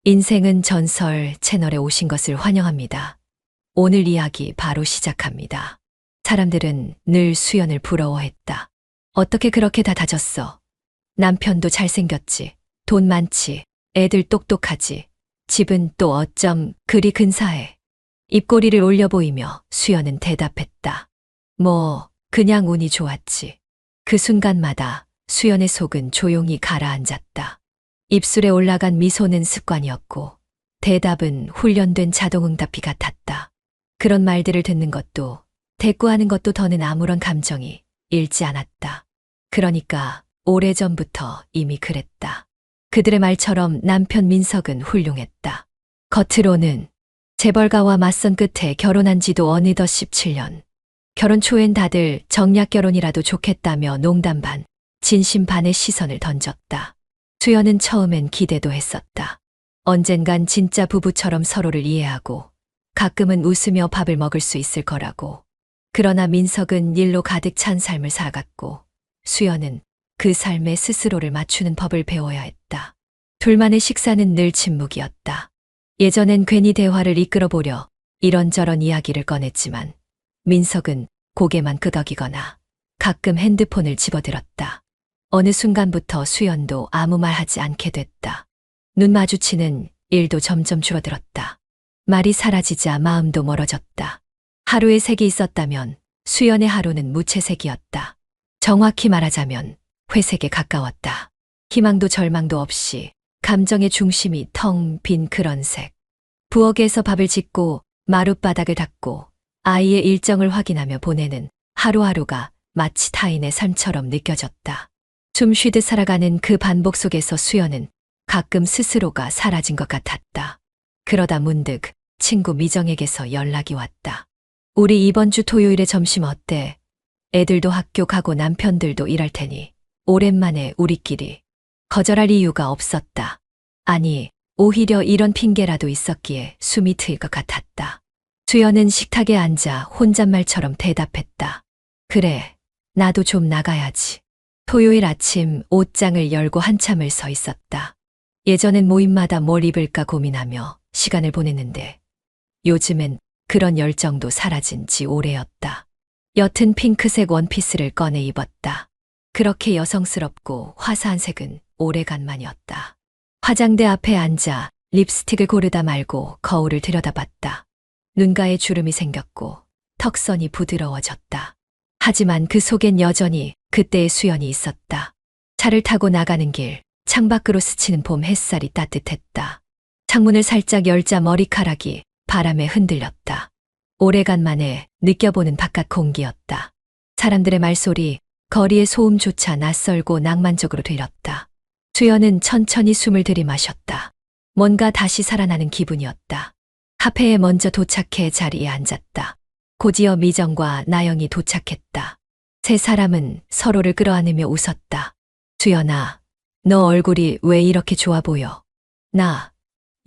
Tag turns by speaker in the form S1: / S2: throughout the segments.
S1: 인생은 전설 채널에 오신 것을 환영합니다. 오늘 이야기 바로 시작합니다. 사람들은 늘 수연을 부러워했다. 어떻게 그렇게 다 다졌어? 남편도 잘생겼지. 돈 많지. 애들 똑똑하지. 집은 또 어쩜 그리 근사해. 입꼬리를 올려 보이며 수연은 대답했다. 그냥 운이 좋았지. 그 순간마다 수연의 속은 조용히 가라앉았다. 입술에 올라간 미소는 습관이었고 대답은 훈련된 자동응답기 같았다. 그런 말들을 듣는 것도 대꾸하는 것도 더는 아무런 감정이 일지 않았다. 그러니까 오래전부터 이미 그랬다. 그들의 말처럼 남편 민석은 훌륭했다. 겉으로는 재벌가와 맞선 끝에 결혼한 지도 어느덧 17년. 결혼 초엔 다들 정략 결혼이라도 좋겠다며 농담 반, 진심 반의 시선을 던졌다. 수연은 처음엔 기대도 했었다. 언젠간 진짜 부부처럼 서로를 이해하고 가끔은 웃으며 밥을 먹을 수 있을 거라고. 그러나 민석은 일로 가득 찬 삶을 살았고 수연은 그 삶에 스스로를 맞추는 법을 배워야 했다. 둘만의 식사는 늘 침묵이었다. 예전엔 괜히 대화를 이끌어 보려 이런저런 이야기를 꺼냈지만 민석은 고개만 끄덕이거나 가끔 핸드폰을 집어들었다. 어느 순간부터 수연도 아무 말 하지 않게 됐다. 눈 마주치는 일도 점점 줄어들었다. 말이 사라지자 마음도 멀어졌다. 하루의 색이 있었다면 수연의 하루는 무채색이었다. 정확히 말하자면 회색에 가까웠다. 희망도 절망도 없이 감정의 중심이 텅 빈 그런 색. 부엌에서 밥을 짓고 마룻바닥을 닦고 아이의 일정을 확인하며 보내는 하루하루가 마치 타인의 삶처럼 느껴졌다. 숨 쉬듯 살아가는 그 반복 속에서 수연은 가끔 스스로가 사라진 것 같았다. 그러다 문득 친구 미정에게서 연락이 왔다. 우리 이번 주 토요일에 점심 어때? 애들도 학교 가고 남편들도 일할 테니 오랜만에 우리끼리. 거절할 이유가 없었다. 아니, 오히려 이런 핑계라도 있었기에 숨이 트일 것 같았다. 수연은 식탁에 앉아 혼잣말처럼 대답했다. 그래, 나도 좀 나가야지. 토요일 아침 옷장을 열고 한참을 서 있었다. 예전엔 모임마다 뭘 입을까 고민하며 시간을 보냈는데 요즘엔 그런 열정도 사라진 지 오래였다. 옅은 핑크색 원피스를 꺼내 입었다. 그렇게 여성스럽고 화사한 색은 오래간만이었다. 화장대 앞에 앉아 립스틱을 고르다 말고 거울을 들여다봤다. 눈가에 주름이 생겼고 턱선이 부드러워졌다. 하지만 그 속엔 여전히 그때의 수연이 있었다. 차를 타고 나가는 길, 창밖으로 스치는 봄 햇살이 따뜻했다. 창문을 살짝 열자 머리카락이 바람에 흔들렸다. 오래간만에 느껴보는 바깥 공기였다. 사람들의 말소리, 거리의 소음조차 낯설고 낭만적으로 들렸다. 수연은 천천히 숨을 들이마셨다. 뭔가 다시 살아나는 기분이었다. 카페에 먼저 도착해 자리에 앉았다. 곧이어 미정과 나영이 도착했다. 세 사람은 서로를 끌어안으며 웃었다. 수연아, 너 얼굴이 왜 이렇게 좋아 보여? 나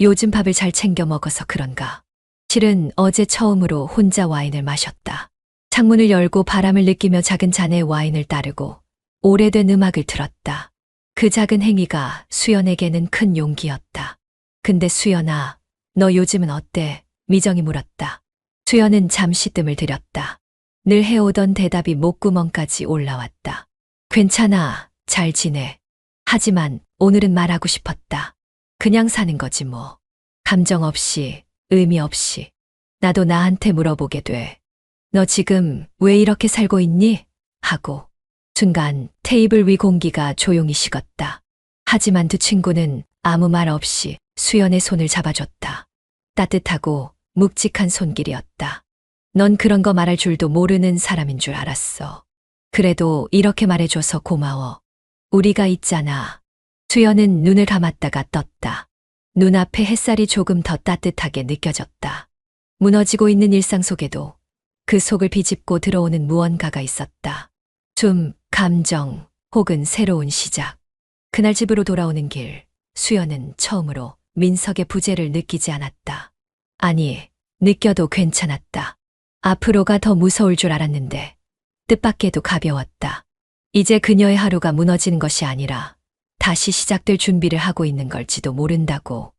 S1: 요즘 밥을 잘 챙겨 먹어서 그런가? 실은 어제 처음으로 혼자 와인을 마셨다. 창문을 열고 바람을 느끼며 작은 잔에 와인을 따르고 오래된 음악을 틀었다. 그 작은 행위가 수연에게는 큰 용기였다. 근데 수연아, 너 요즘은 어때? 미정이 물었다. 수연은 잠시 뜸을 들였다. 늘 해오던 대답이 목구멍까지 올라왔다. 괜찮아, 잘 지내. 하지만 오늘은 말하고 싶었다. 그냥 사는 거지 뭐. 감정 없이, 의미 없이. 나도 나한테 물어보게 돼. 너 지금 왜 이렇게 살고 있니? 하고. 순간 테이블 위 공기가 조용히 식었다. 하지만 두 친구는 아무 말 없이 수연의 손을 잡아줬다. 따뜻하고 묵직한 손길이었다. 넌 그런 거 말할 줄도 모르는 사람인 줄 알았어. 그래도 이렇게 말해줘서 고마워. 우리가 있잖아. 수연은 눈을 감았다가 떴다. 눈앞에 햇살이 조금 더 따뜻하게 느껴졌다. 무너지고 있는 일상 속에도 그 속을 비집고 들어오는 무언가가 있었다. 숨, 감정, 혹은 새로운 시작. 그날 집으로 돌아오는 길, 수연은 처음으로 민석의 부재를 느끼지 않았다. 아니, 느껴도 괜찮았다. 앞으로가 더 무서울 줄 알았는데 뜻밖에도 가벼웠다. 이제 그녀의 하루가 무너지는 것이 아니라 다시 시작될 준비를 하고 있는 걸지도 모른다고.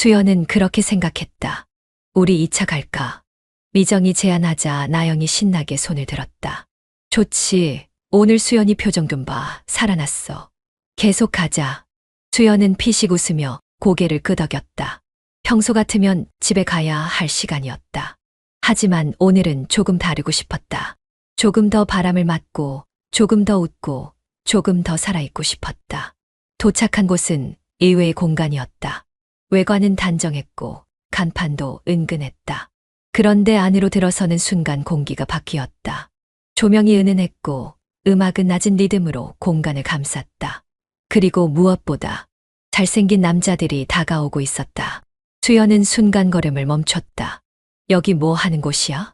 S1: 수연은 그렇게 생각했다. 우리 2차 갈까? 미정이 제안하자 나영이 신나게 손을 들었다. 좋지. 오늘 수연이 표정 좀 봐. 살아났어. 계속 가자. 수연은 피식 웃으며 고개를 끄덕였다. 평소 같으면 집에 가야 할 시간이었다. 하지만 오늘은 조금 다르고 싶었다. 조금 더 바람을 맞고, 조금 더 웃고, 조금 더 살아있고 싶었다. 도착한 곳은 의외의 공간이었다. 외관은 단정했고, 간판도 은근했다. 그런데 안으로 들어서는 순간 공기가 바뀌었다. 조명이 은은했고, 음악은 낮은 리듬으로 공간을 감쌌다. 그리고 무엇보다 잘생긴 남자들이 다가오고 있었다. 수연은 순간 걸음을 멈췄다. 여기 뭐 하는 곳이야?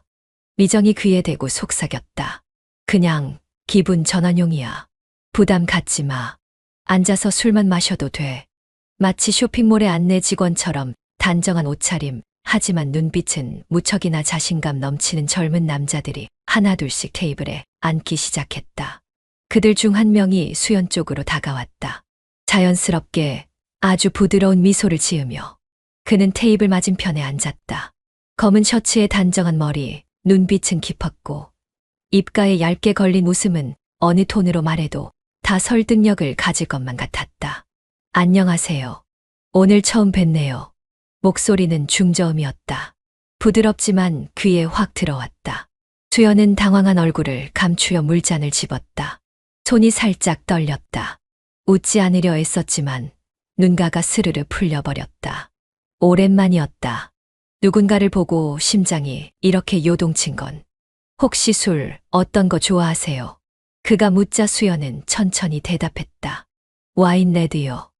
S1: 미정이 귀에 대고 속삭였다. 그냥 기분 전환용이야. 부담 갖지 마. 앉아서 술만 마셔도 돼. 마치 쇼핑몰의 안내 직원처럼 단정한 옷차림, 하지만 눈빛은 무척이나 자신감 넘치는 젊은 남자들이 하나둘씩 테이블에 앉기 시작했다. 그들 중 한 명이 수연 쪽으로 다가왔다. 자연스럽게 아주 부드러운 미소를 지으며 그는 테이블 맞은편에 앉았다. 검은 셔츠에 단정한 머리, 눈빛은 깊었고 입가에 얇게 걸린 웃음은 어느 톤으로 말해도 다 설득력을 가질 것만 같았다. 안녕하세요. 오늘 처음 뵙네요. 목소리는 중저음이었다. 부드럽지만 귀에 확 들어왔다. 수연은 당황한 얼굴을 감추려 물잔을 집었다. 손이 살짝 떨렸다. 웃지 않으려 애썼지만 눈가가 스르르 풀려버렸다. 오랜만이었다. 누군가를 보고 심장이 이렇게 요동친 건. 혹시 술 어떤 거 좋아하세요? 그가 묻자 수연은 천천히 대답했다. 와인 레드요.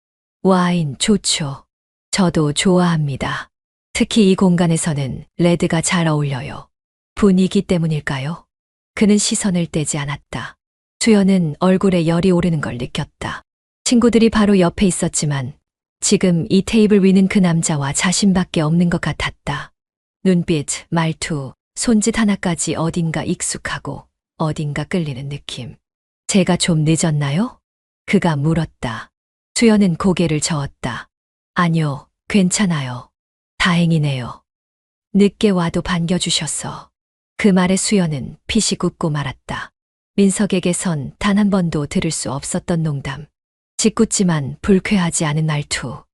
S1: 와인 좋죠. 저도 좋아합니다. 특히 이 공간에서는 레드가 잘 어울려요. 분위기 때문일까요? 그는 시선을 떼지 않았다. 수연은 얼굴에 열이 오르는 걸 느꼈다. 친구들이 바로 옆에 있었지만 지금 이 테이블 위는 그 남자와 자신밖에 없는 것 같았다. 눈빛, 말투, 손짓 하나까지 어딘가 익숙하고 어딘가 끌리는 느낌. 제가 좀 늦었나요? 그가 물었다. 수연은 고개를 저었다. 아니요, 괜찮아요. 다행이네요. 늦게 와도 반겨주셔서. 그 말에 수연은 피식 웃고 말았다. 민석에게선 단 한 번도 들을 수 없었던 농담. 짓궂지만 불쾌하지 않은 말투.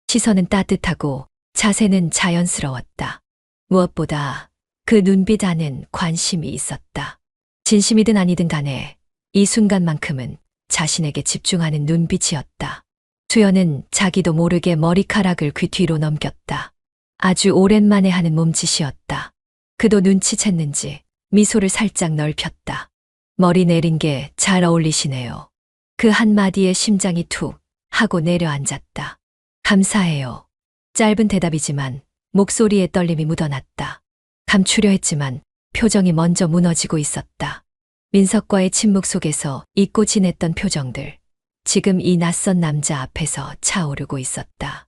S1: 시선은 따뜻하고 자세는 자연스러웠다. 무엇보다 그 눈빛 안엔 관심이 있었다. 진심이든 아니든 간에 이 순간만큼은 자신에게 집중하는 눈빛이었다. 수연은 자기도 모르게 머리카락을 귀 뒤로 넘겼다. 아주 오랜만에 하는 몸짓이었다. 그도 눈치챘는지 미소를 살짝 넓혔다. 머리 내린 게 잘 어울리시네요. 그 한마디에 심장이 툭 하고 내려앉았다. 감사해요. 짧은 대답이지만 목소리에 떨림이 묻어났다. 감추려 했지만 표정이 먼저 무너지고 있었다. 민석과의 침묵 속에서 잊고 지냈던 표정들. 지금 이 낯선 남자 앞에서 차오르고 있었다.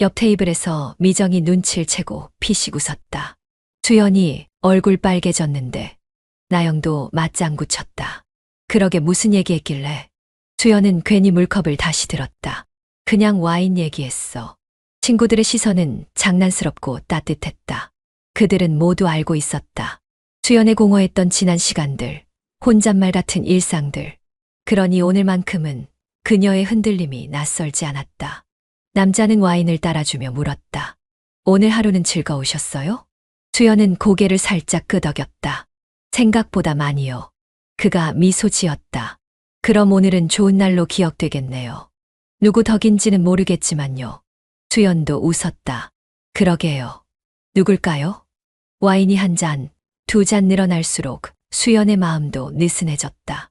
S1: 옆 테이블에서 미정이 눈치를 채고 피식 웃었다. 수연이 얼굴 빨개졌는데 나영도 맞장구 쳤다. 그러게 무슨 얘기했길래. 수연은 괜히 물컵을 다시 들었다. 그냥 와인 얘기했어. 친구들의 시선은 장난스럽고 따뜻했다. 그들은 모두 알고 있었다. 수연의 공허했던 지난 시간들, 혼잣말 같은 일상들. 그러니 오늘만큼은 그녀의 흔들림이 낯설지 않았다. 남자는 와인을 따라주며 물었다. 오늘 하루는 즐거우셨어요? 수연은 고개를 살짝 끄덕였다. 생각보다 많이요. 그가 미소 지었다. 그럼 오늘은 좋은 날로 기억되겠네요. 누구 덕인지는 모르겠지만요. 수연도 웃었다. 그러게요. 누굴까요? 와인이 한 잔, 두 잔 늘어날수록 수연의 마음도 느슨해졌다.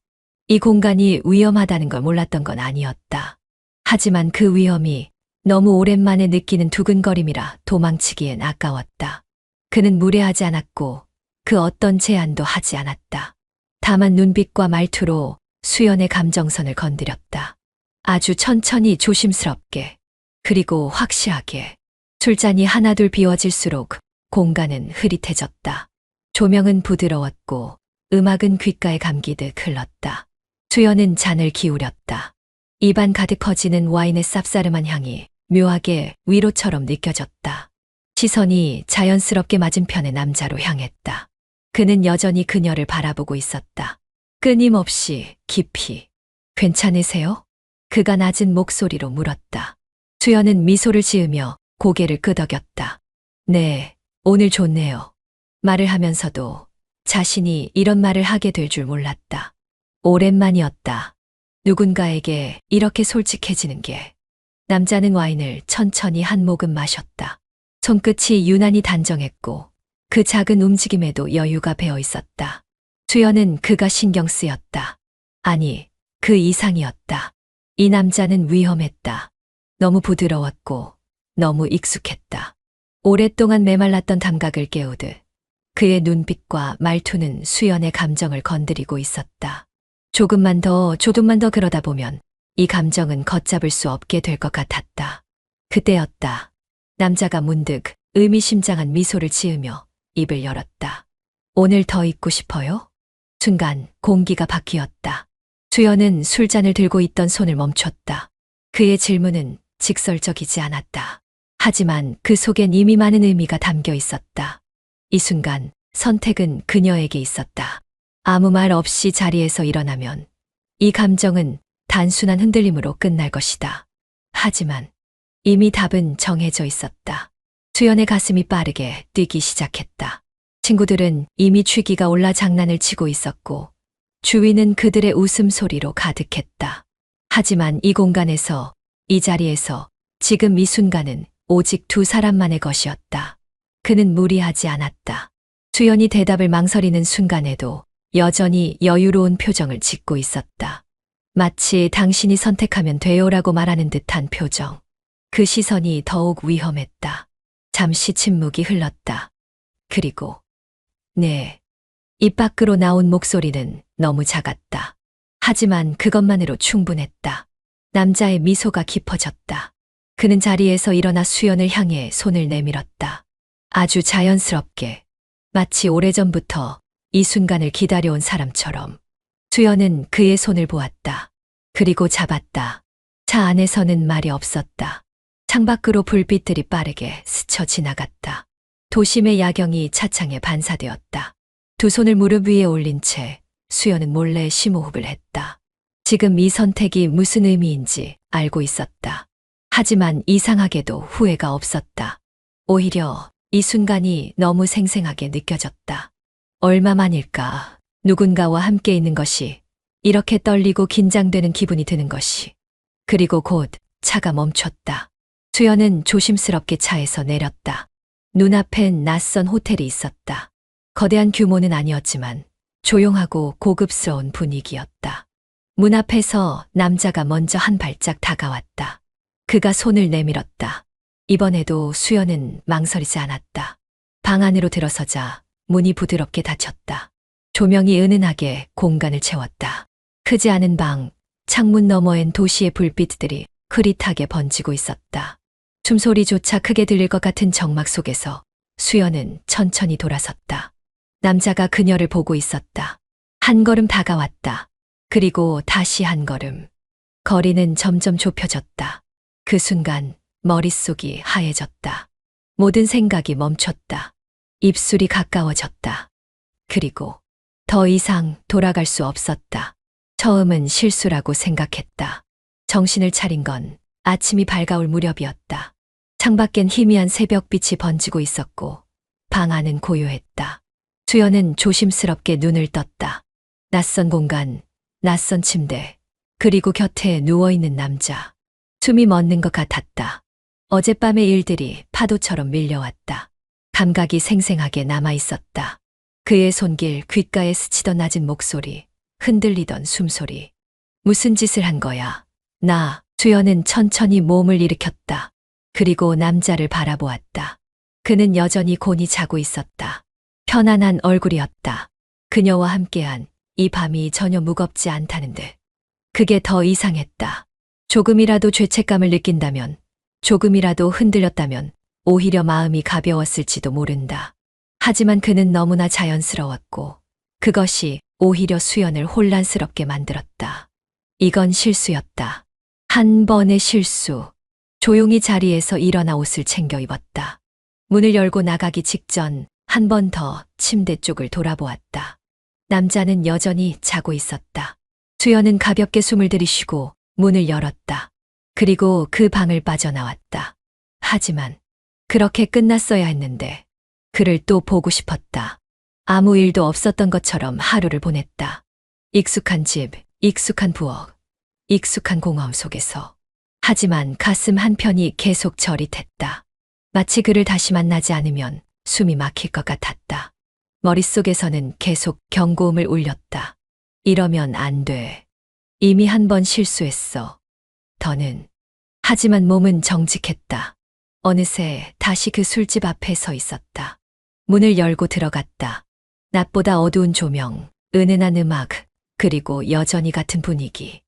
S1: 이 공간이 위험하다는 걸 몰랐던 건 아니었다. 하지만 그 위험이 너무 오랜만에 느끼는 두근거림이라 도망치기엔 아까웠다. 그는 무례하지 않았고 그 어떤 제안도 하지 않았다. 다만 눈빛과 말투로 수연의 감정선을 건드렸다. 아주 천천히 조심스럽게 그리고 확실하게. 술잔이 하나둘 비워질수록 공간은 흐릿해졌다. 조명은 부드러웠고 음악은 귓가에 감기듯 흘렀다. 수연은 잔을 기울였다. 입안 가득 퍼지는 와인의 쌉싸름한 향이 묘하게 위로처럼 느껴졌다. 시선이 자연스럽게 맞은편의 남자로 향했다. 그는 여전히 그녀를 바라보고 있었다. 끊임없이 깊이. 괜찮으세요? 그가 낮은 목소리로 물었다. 수연은 미소를 지으며 고개를 끄덕였다. 네, 오늘 좋네요. 말을 하면서도 자신이 이런 말을 하게 될 줄 몰랐다. 오랜만이었다. 누군가에게 이렇게 솔직해지는 게. 남자는 와인을 천천히 한 모금 마셨다. 손끝이 유난히 단정했고 그 작은 움직임에도 여유가 배어 있었다. 수연은 그가 신경 쓰였다. 아니, 그 이상이었다. 이 남자는 위험했다. 너무 부드러웠고 너무 익숙했다. 오랫동안 메말랐던 감각을 깨우듯 그의 눈빛과 말투는 수연의 감정을 건드리고 있었다. 조금만 더 그러다 보면 이 감정은 걷잡을 수 없게 될 것 같았다. 그때였다. 남자가 문득 의미심장한 미소를 지으며 입을 열었다. 오늘 더 있고 싶어요? 순간 공기가 바뀌었다. 수연은 술잔을 들고 있던 손을 멈췄다. 그의 질문은 직설적이지 않았다. 하지만 그 속엔 이미 많은 의미가 담겨 있었다. 이 순간 선택은 그녀에게 있었다. 아무 말 없이 자리에서 일어나면 이 감정은 단순한 흔들림으로 끝날 것이다. 하지만 이미 답은 정해져 있었다. 수연의 가슴이 빠르게 뛰기 시작했다. 친구들은 이미 취기가 올라 장난을 치고 있었고 주위는 그들의 웃음소리로 가득했다. 하지만 이 공간에서, 이 자리에서 지금 이 순간은 오직 두 사람만의 것이었다. 그는 무리하지 않았다. 수연이 대답을 망설이는 순간에도 여전히 여유로운 표정을 짓고 있었다. 마치 당신이 선택하면 돼요라고 말하는 듯한 표정. 그 시선이 더욱 위험했다. 잠시 침묵이 흘렀다. 그리고 네. 입 밖으로 나온 목소리는 너무 작았다. 하지만 그것만으로 충분했다. 남자의 미소가 깊어졌다. 그는 자리에서 일어나 수연을 향해 손을 내밀었다. 아주 자연스럽게, 마치 오래전부터 이 순간을 기다려온 사람처럼. 수연은 그의 손을 보았다. 그리고 잡았다. 차 안에서는 말이 없었다. 창밖으로 불빛들이 빠르게 스쳐 지나갔다. 도심의 야경이 차창에 반사되었다. 두 손을 무릎 위에 올린 채 수연은 몰래 심호흡을 했다. 지금 이 선택이 무슨 의미인지 알고 있었다. 하지만 이상하게도 후회가 없었다. 오히려 이 순간이 너무 생생하게 느껴졌다. 얼마만일까 누군가와 함께 있는 것이, 이렇게 떨리고 긴장되는 기분이 드는 것이. 그리고 곧 차가 멈췄다. 수연은 조심스럽게 차에서 내렸다. 눈앞엔 낯선 호텔이 있었다. 거대한 규모는 아니었지만 조용하고 고급스러운 분위기였다. 문 앞에서 남자가 먼저 한 발짝 다가왔다. 그가 손을 내밀었다. 이번에도 수연은 망설이지 않았다. 방 안으로 들어서자 문이 부드럽게 닫혔다. 조명이 은은하게 공간을 채웠다. 크지 않은 방, 창문 너머엔 도시의 불빛들이 흐릿하게 번지고 있었다. 숨소리조차 크게 들릴 것 같은 정막 속에서 수연은 천천히 돌아섰다. 남자가 그녀를 보고 있었다. 한 걸음 다가왔다. 그리고 다시 한 걸음. 거리는 점점 좁혀졌다. 그 순간 머릿속이 하얘졌다. 모든 생각이 멈췄다. 입술이 가까워졌다. 그리고 더 이상 돌아갈 수 없었다. 처음은 실수라고 생각했다. 정신을 차린 건 아침이 밝아올 무렵이었다. 창밖엔 희미한 새벽빛이 번지고 있었고 방 안은 고요했다. 수연은 조심스럽게 눈을 떴다. 낯선 공간, 낯선 침대, 그리고 곁에 누워있는 남자. 숨이 멎는 것 같았다. 어젯밤의 일들이 파도처럼 밀려왔다. 감각이 생생하게 남아있었다. 그의 손길, 귓가에 스치던 낮은 목소리, 흔들리던 숨소리. 무슨 짓을 한 거야? 수연은 천천히 몸을 일으켰다. 그리고 남자를 바라보았다. 그는 여전히 곤히 자고 있었다. 편안한 얼굴이었다. 그녀와 함께한 이 밤이 전혀 무겁지 않다는 듯. 그게 더 이상했다. 조금이라도 죄책감을 느낀다면, 조금이라도 흔들렸다면 오히려 마음이 가벼웠을지도 모른다. 하지만 그는 너무나 자연스러웠고 그것이 오히려 수연을 혼란스럽게 만들었다. 이건 실수였다. 한 번의 실수. 조용히 자리에서 일어나 옷을 챙겨 입었다. 문을 열고 나가기 직전 한 번 더 침대 쪽을 돌아보았다. 남자는 여전히 자고 있었다. 수연은 가볍게 숨을 들이쉬고 문을 열었다. 그리고 그 방을 빠져나왔다. 하지만 그렇게 끝났어야 했는데 그를 또 보고 싶었다. 아무 일도 없었던 것처럼 하루를 보냈다. 익숙한 집, 익숙한 부엌, 익숙한 공허함 속에서. 하지만 가슴 한편이 계속 저릿했다. 마치 그를 다시 만나지 않으면 숨이 막힐 것 같았다. 머릿속에서는 계속 경고음을 울렸다. 이러면 안 돼. 이미 한 번 실수했어. 더는. 하지만 몸은 정직했다. 어느새 다시 그 술집 앞에 서 있었다. 문을 열고 들어갔다. 낮보다 어두운 조명, 은은한 음악, 그리고 여전히 같은 분위기.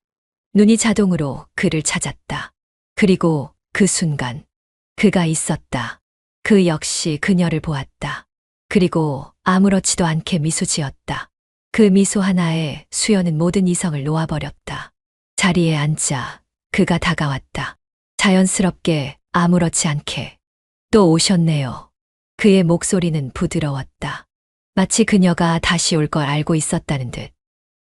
S1: 눈이 자동으로 그를 찾았다. 그리고 그 순간 그가 있었다. 그 역시 그녀를 보았다. 그리고 아무렇지도 않게 미소 지었다. 그 미소 하나에 수연은 모든 이성을 놓아버렸다. 자리에 앉자 그가 다가왔다. 자연스럽게 아무렇지 않게. 또 오셨네요. 그의 목소리는 부드러웠다. 마치 그녀가 다시 올 걸 알고 있었다는 듯.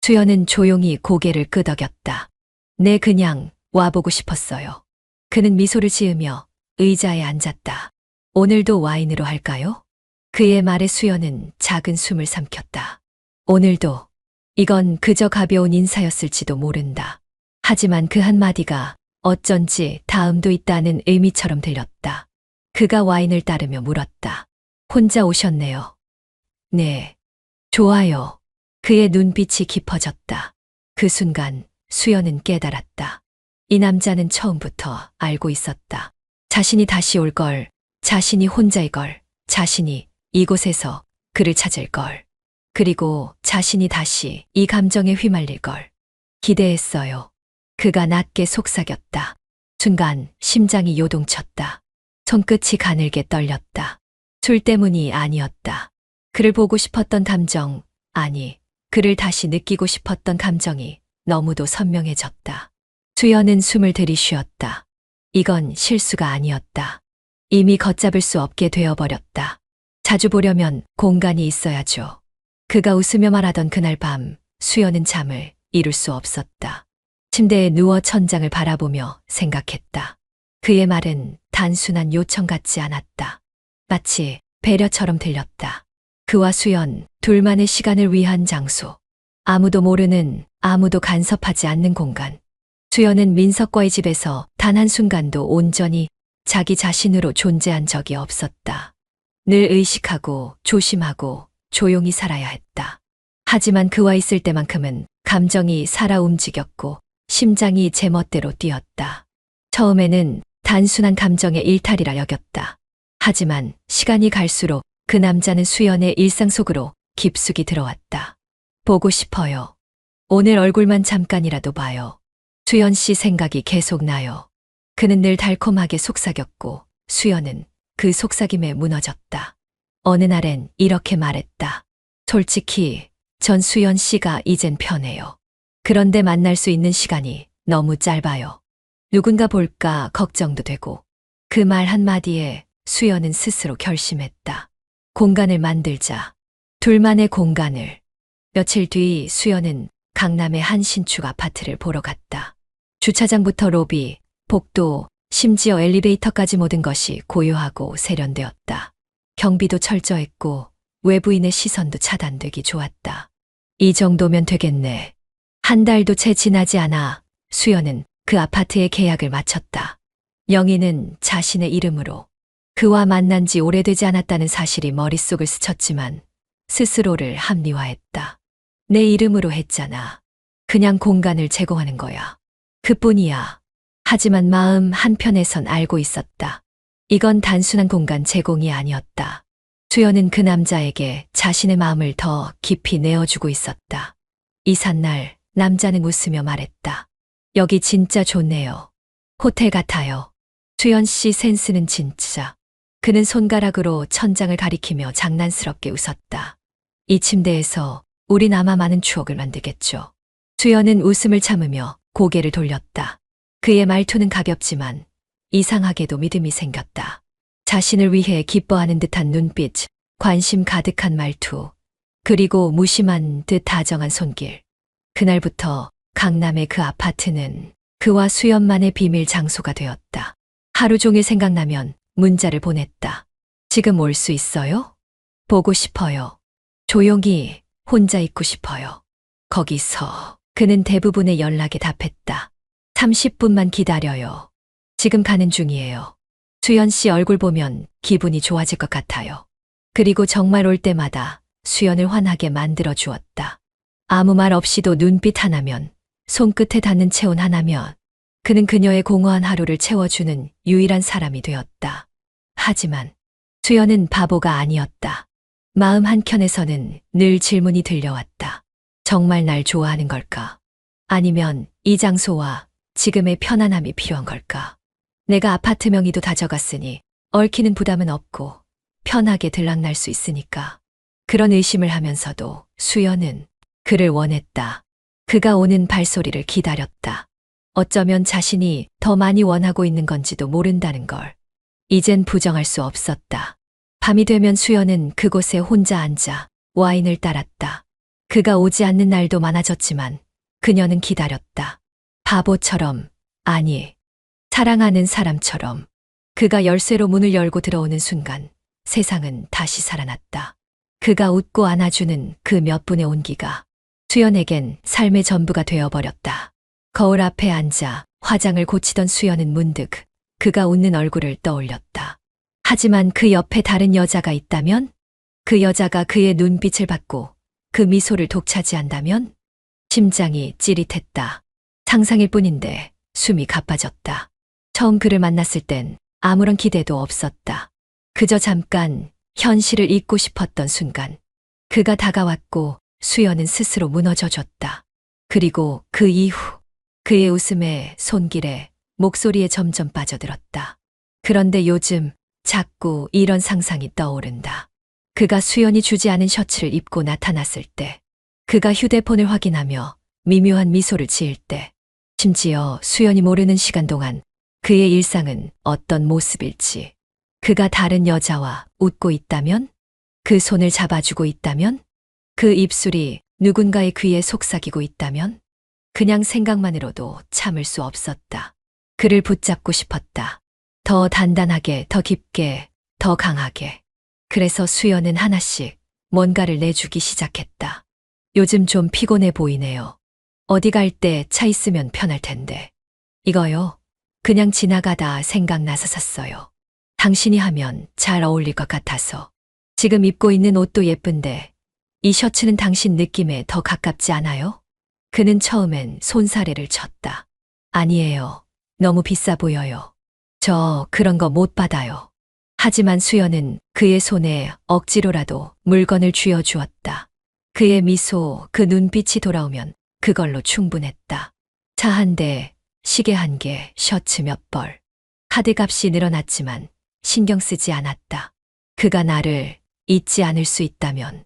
S1: 수연은 조용히 고개를 끄덕였다. 네, 그냥 와보고 싶었어요. 그는 미소를 지으며 의자에 앉았다. 오늘도 와인으로 할까요? 그의 말에 수연은 작은 숨을 삼켰다. 오늘도. 이건 그저 가벼운 인사였을지도 모른다. 하지만 그 한마디가 어쩐지 다음도 있다는 의미처럼 들렸다. 그가 와인을 따르며 물었다. 혼자 오셨네요. 네. 좋아요. 그의 눈빛이 깊어졌다. 그 순간 수연은 깨달았다. 이 남자는 처음부터 알고 있었다. 자신이 다시 올 걸, 자신이 혼자일 걸, 자신이 이곳에서 그를 찾을 걸, 그리고 자신이 다시 이 감정에 휘말릴 걸 기대했어요. 그가 낮게 속삭였다. 순간 심장이 요동쳤다. 손끝이 가늘게 떨렸다. 술 때문이 아니었다. 그를 보고 싶었던 감정, 아니, 그를 다시 느끼고 싶었던 감정이 너무도 선명해졌다. 수연은 숨을 들이쉬었다. 이건 실수가 아니었다. 이미 걷잡을 수 없게 되어버렸다. 자주 보려면 공간이 있어야죠. 그가 웃으며 말하던 그날 밤, 수연은 잠을 이룰 수 없었다. 침대에 누워 천장을 바라보며 생각했다. 그의 말은 단순한 요청 같지 않았다. 마치 배려처럼 들렸다. 그와 수연, 둘만의 시간을 위한 장소. 아무도 모르는, 아무도 간섭하지 않는 공간. 수연은 민석과의 집에서 단 한순간도 온전히 자기 자신으로 존재한 적이 없었다. 늘 의식하고 조심하고 조용히 살아야 했다. 하지만 그와 있을 때만큼은 감정이 살아 움직였고 심장이 제멋대로 뛰었다. 처음에는 단순한 감정의 일탈이라 여겼다. 하지만 시간이 갈수록 그 남자는 수연의 일상 속으로 깊숙이 들어왔다. 보고 싶어요. 오늘 얼굴만 잠깐이라도 봐요. 수연 씨 생각이 계속 나요. 그는 늘 달콤하게 속삭였고 수연은 그 속삭임에 무너졌다. 어느 날엔 이렇게 말했다. 솔직히 전 수연 씨가 이젠 편해요. 그런데 만날 수 있는 시간이 너무 짧아요. 누군가 볼까 걱정도 되고. 그 말 한마디에 수연은 스스로 결심했다. 공간을 만들자. 둘만의 공간을. 며칠 뒤 수연은 강남의 한 신축 아파트를 보러 갔다. 주차장부터 로비, 복도, 심지어 엘리베이터까지 모든 것이 고요하고 세련되었다. 경비도 철저했고 외부인의 시선도 차단되기 좋았다. 이 정도면 되겠네. 한 달도 채 지나지 않아 수연은 그 아파트의 계약을 마쳤다. 영희는 자신의 이름으로. 그와 만난 지 오래되지 않았다는 사실이 머릿속을 스쳤지만 스스로를 합리화했다. 내 이름으로 했잖아. 그냥 공간을 제공하는 거야. 그뿐이야. 하지만 마음 한편에선 알고 있었다. 이건 단순한 공간 제공이 아니었다. 수연은 그 남자에게 자신의 마음을 더 깊이 내어주고 있었다. 이삿날 남자는 웃으며 말했다. 여기 진짜 좋네요. 호텔 같아요. 수연 씨 센스는 진짜. 그는 손가락으로 천장을 가리키며 장난스럽게 웃었다. 이 침대에서 우린 아마 많은 추억을 만들겠죠. 수연은 웃음을 참으며 고개를 돌렸다. 그의 말투는 가볍지만 이상하게도 믿음이 생겼다. 자신을 위해 기뻐하는 듯한 눈빛, 관심 가득한 말투, 그리고 무심한 듯 다정한 손길. 그날부터 강남의 그 아파트는 그와 수연만의 비밀 장소가 되었다. 하루 종일 생각나면 문자를 보냈다. 지금 올 수 있어요? 보고 싶어요. 조용히 혼자 있고 싶어요. 거기서 그는 대부분의 연락에 답했다. 30분만 기다려요. 지금 가는 중이에요. 수연 씨 얼굴 보면 기분이 좋아질 것 같아요. 그리고 정말 올 때마다 수연을 환하게 만들어 주었다. 아무 말 없이도 눈빛 하나면, 손끝에 닿는 체온 하나면 그는 그녀의 공허한 하루를 채워주는 유일한 사람이 되었다. 하지만 수연은 바보가 아니었다. 마음 한켠에서는 늘 질문이 들려왔다. 정말 날 좋아하는 걸까? 아니면 이 장소와 지금의 편안함이 필요한 걸까? 내가 아파트 명의도 다 적었으니 얽히는 부담은 없고 편하게 들락날 수 있으니까. 그런 의심을 하면서도 수연은 그를 원했다. 그가 오는 발소리를 기다렸다. 어쩌면 자신이 더 많이 원하고 있는 건지도 모른다는 걸. 이젠 부정할 수 없었다. 밤이 되면 수연은 그곳에 혼자 앉아 와인을 따랐다. 그가 오지 않는 날도 많아졌지만 그녀는 기다렸다. 바보처럼, 아니, 사랑하는 사람처럼. 그가 열쇠로 문을 열고 들어오는 순간 세상은 다시 살아났다. 그가 웃고 안아주는 그 몇 분의 온기가 수연에겐 삶의 전부가 되어버렸다. 거울 앞에 앉아 화장을 고치던 수연은 문득 그가 웃는 얼굴을 떠올렸다. 하지만 그 옆에 다른 여자가 있다면? 그 여자가 그의 눈빛을 받고 그 미소를 독차지한다면? 심장이 찌릿했다. 상상일 뿐인데 숨이 가빠졌다. 처음 그를 만났을 땐 아무런 기대도 없었다. 그저 잠깐 현실을 잊고 싶었던 순간. 그가 다가왔고 수연은 스스로 무너져줬다. 그리고 그 이후 그의 웃음에, 손길에, 목소리에 점점 빠져들었다. 그런데 요즘 자꾸 이런 상상이 떠오른다. 그가 수연이 주지 않은 셔츠를 입고 나타났을 때, 그가 휴대폰을 확인하며 미묘한 미소를 지을 때, 심지어 수연이 모르는 시간 동안 그의 일상은 어떤 모습일지, 그가 다른 여자와 웃고 있다면, 그 손을 잡아주고 있다면, 그 입술이 누군가의 귀에 속삭이고 있다면, 그냥 생각만으로도 참을 수 없었다. 그를 붙잡고 싶었다. 더 단단하게, 더 깊게, 더 강하게. 그래서 수연은 하나씩 뭔가를 내주기 시작했다. 요즘 좀 피곤해 보이네요. 어디 갈 때 차 있으면 편할 텐데. 이거요. 그냥 지나가다 생각나서 샀어요. 당신이 하면 잘 어울릴 것 같아서. 지금 입고 있는 옷도 예쁜데 이 셔츠는 당신 느낌에 더 가깝지 않아요? 그는 처음엔 손사래를 쳤다. 아니에요. 너무 비싸 보여요. 저 그런 거 못 받아요. 하지만 수연은 그의 손에 억지로라도 물건을 쥐어주었다. 그의 미소, 그 눈빛이 돌아오면 그걸로 충분했다. 차 한 대, 시계 한 개, 셔츠 몇 벌. 카드값이 늘어났지만 신경 쓰지 않았다. 그가 나를 잊지 않을 수 있다면.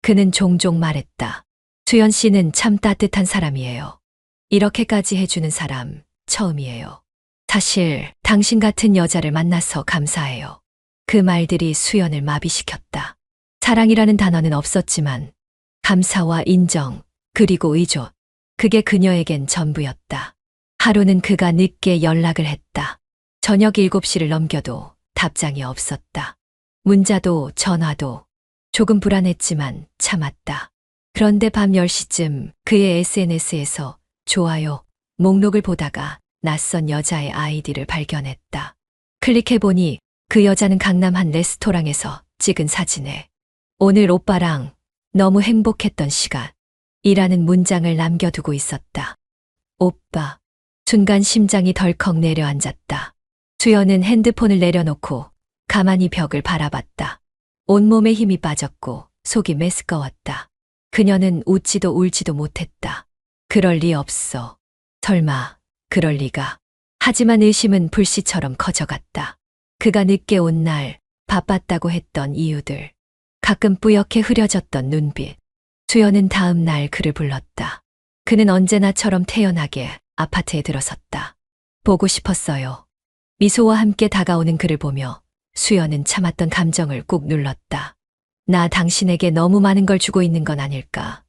S1: 그는 종종 말했다. 수연 씨는 참 따뜻한 사람이에요. 이렇게까지 해주는 사람 처음이에요. 사실 당신 같은 여자를 만나서 감사해요. 그 말들이 수연을 마비시켰다. 사랑이라는 단어는 없었지만 감사와 인정, 그리고 의존. 그게 그녀에겐 전부였다. 하루는 그가 늦게 연락을 했다. 저녁 7시를 넘겨도 답장이 없었다. 문자도 전화도 조금 불안했지만 참았다. 그런데 밤 10시쯤 그의 SNS에서 좋아요 목록을 보다가 낯선 여자의 아이디를 발견했다. 클릭해보니 그 여자는 강남 한 레스토랑에서 찍은 사진에 오늘 오빠랑 너무 행복했던 시간 이라는 문장을 남겨두고 있었다. 오빠. 순간 심장이 덜컥 내려앉았다. 수연은 핸드폰을 내려놓고 가만히 벽을 바라봤다. 온몸에 힘이 빠졌고 속이 메스꺼웠다. 그녀는 웃지도 울지도 못했다. 그럴 리 없어. 설마 그럴 리가. 하지만 의심은 불씨처럼 커져갔다. 그가 늦게 온 날, 바빴다고 했던 이유들, 가끔 뿌옇게 흐려졌던 눈빛. 수연은 다음 날 그를 불렀다. 그는 언제나처럼 태연하게 아파트에 들어섰다. 보고 싶었어요. 미소와 함께 다가오는 그를 보며 수연은 참았던 감정을 꾹 눌렀다. 나 당신에게 너무 많은 걸 주고 있는 건 아닐까.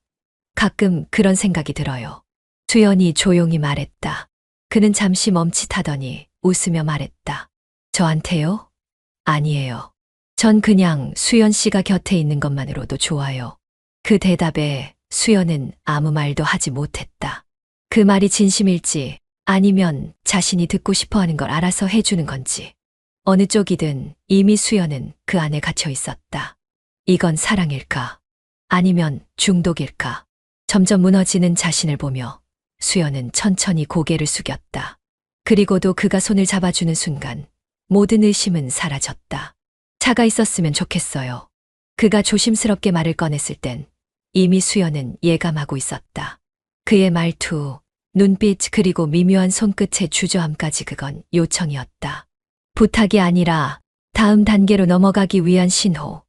S1: 가끔 그런 생각이 들어요. 수연이 조용히 말했다. 그는 잠시 멈칫하더니 웃으며 말했다. 저한테요? 아니에요. 전 그냥 수연 씨가 곁에 있는 것만으로도 좋아요. 그 대답에 수연은 아무 말도 하지 못했다. 그 말이 진심일지 아니면 자신이 듣고 싶어 하는 걸 알아서 해주는 건지. 어느 쪽이든 이미 수연은 그 안에 갇혀 있었다. 이건 사랑일까? 아니면 중독일까? 점점 무너지는 자신을 보며 수연은 천천히 고개를 숙였다. 그리고도 그가 손을 잡아주는 순간 모든 의심은 사라졌다. 차가 있었으면 좋겠어요. 그가 조심스럽게 말을 꺼냈을 땐 이미 수연은 예감하고 있었다. 그의 말투, 눈빛 그리고 미묘한 손끝의 주저함까지 그건 요청이었다. 부탁이 아니라 다음 단계로 넘어가기 위한 신호.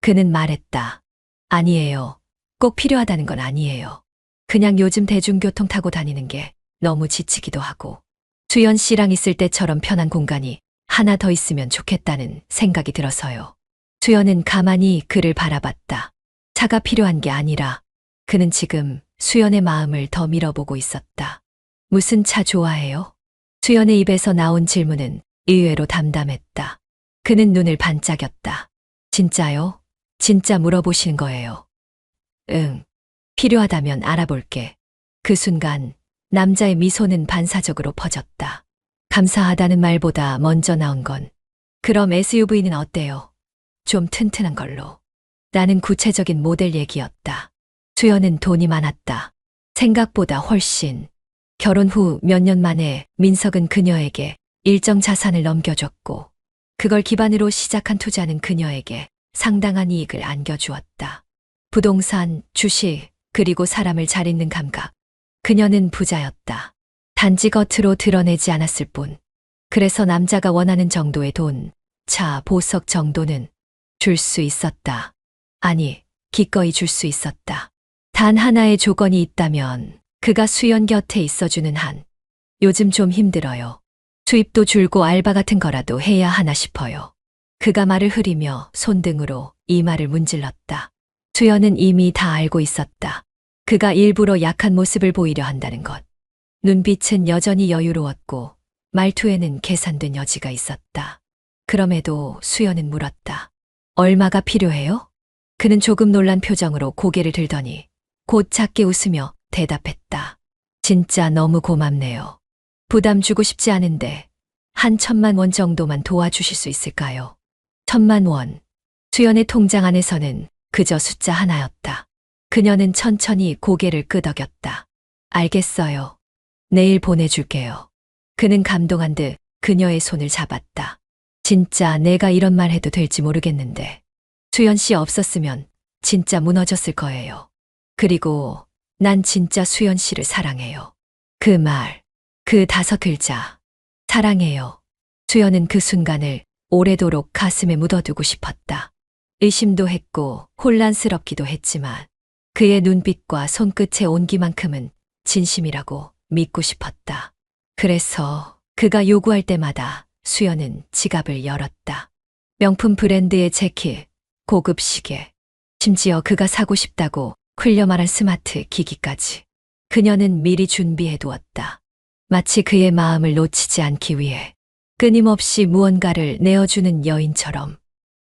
S1: 그는 말했다. 아니에요. 꼭 필요하다는 건 아니에요. 그냥 요즘 대중교통 타고 다니는 게 너무 지치기도 하고 수연 씨랑 있을 때처럼 편한 공간이 하나 더 있으면 좋겠다는 생각이 들어서요. 수연은 가만히 그를 바라봤다. 차가 필요한 게 아니라 그는 지금 수연의 마음을 더 밀어보고 있었다. 무슨 차 좋아해요? 수연의 입에서 나온 질문은 의외로 담담했다. 그는 눈을 반짝였다. 진짜요? 진짜 물어보시는 거예요? 응. 필요하다면 알아볼게. 그 순간 남자의 미소는 반사적으로 퍼졌다. 감사하다는 말보다 먼저 나온 건 그럼 SUV는 어때요? 좀 튼튼한 걸로. 나는 구체적인 모델 얘기였다. 수연은 돈이 많았다. 생각보다 훨씬. 결혼 후 몇 년 만에 민석은 그녀에게 일정 자산을 넘겨줬고 그걸 기반으로 시작한 투자는 그녀에게 상당한 이익을 안겨주었다. 부동산, 주식, 그리고 사람을 잘 읽는 감각. 그녀는 부자였다. 단지 겉으로 드러내지 않았을 뿐. 그래서 남자가 원하는 정도의 돈, 차, 보석 정도는 줄 수 있었다. 아니, 기꺼이 줄 수 있었다. 단 하나의 조건이 있다면 그가 수연 곁에 있어주는 한. 요즘 좀 힘들어요. 수입도 줄고 알바 같은 거라도 해야 하나 싶어요. 그가 말을 흐리며 손등으로 이마를 문질렀다. 수연은 이미 다 알고 있었다. 그가 일부러 약한 모습을 보이려 한다는 것. 눈빛은 여전히 여유로웠고 말투에는 계산된 여지가 있었다. 그럼에도 수연은 물었다. 얼마가 필요해요? 그는 조금 놀란 표정으로 고개를 들더니 곧 작게 웃으며 대답했다. 진짜 너무 고맙네요. 부담 주고 싶지 않은데 한 1,000만 원 정도만 도와주실 수 있을까요? 1,000만 원. 수연의 통장 안에서는 그저 숫자 하나였다. 그녀는 천천히 고개를 끄덕였다. 알겠어요. 내일 보내줄게요. 그는 감동한 듯 그녀의 손을 잡았다. 진짜 내가 이런 말 해도 될지 모르겠는데 수연 씨 없었으면 진짜 무너졌을 거예요. 그리고 난 진짜 수연 씨를 사랑해요. 그 말, 그 5글자. 사랑해요. 수연은 그 순간을 오래도록 가슴에 묻어두고 싶었다. 의심도 했고 혼란스럽기도 했지만 그의 눈빛과 손끝의 온기만큼은 진심이라고 믿고 싶었다. 그래서 그가 요구할 때마다 수연은 지갑을 열었다. 명품 브랜드의 재킷, 고급 시계, 심지어 그가 사고 싶다고 흘려 말한 스마트 기기까지. 그녀는 미리 준비해 두었다. 마치 그의 마음을 놓치지 않기 위해 끊임없이 무언가를 내어주는 여인처럼.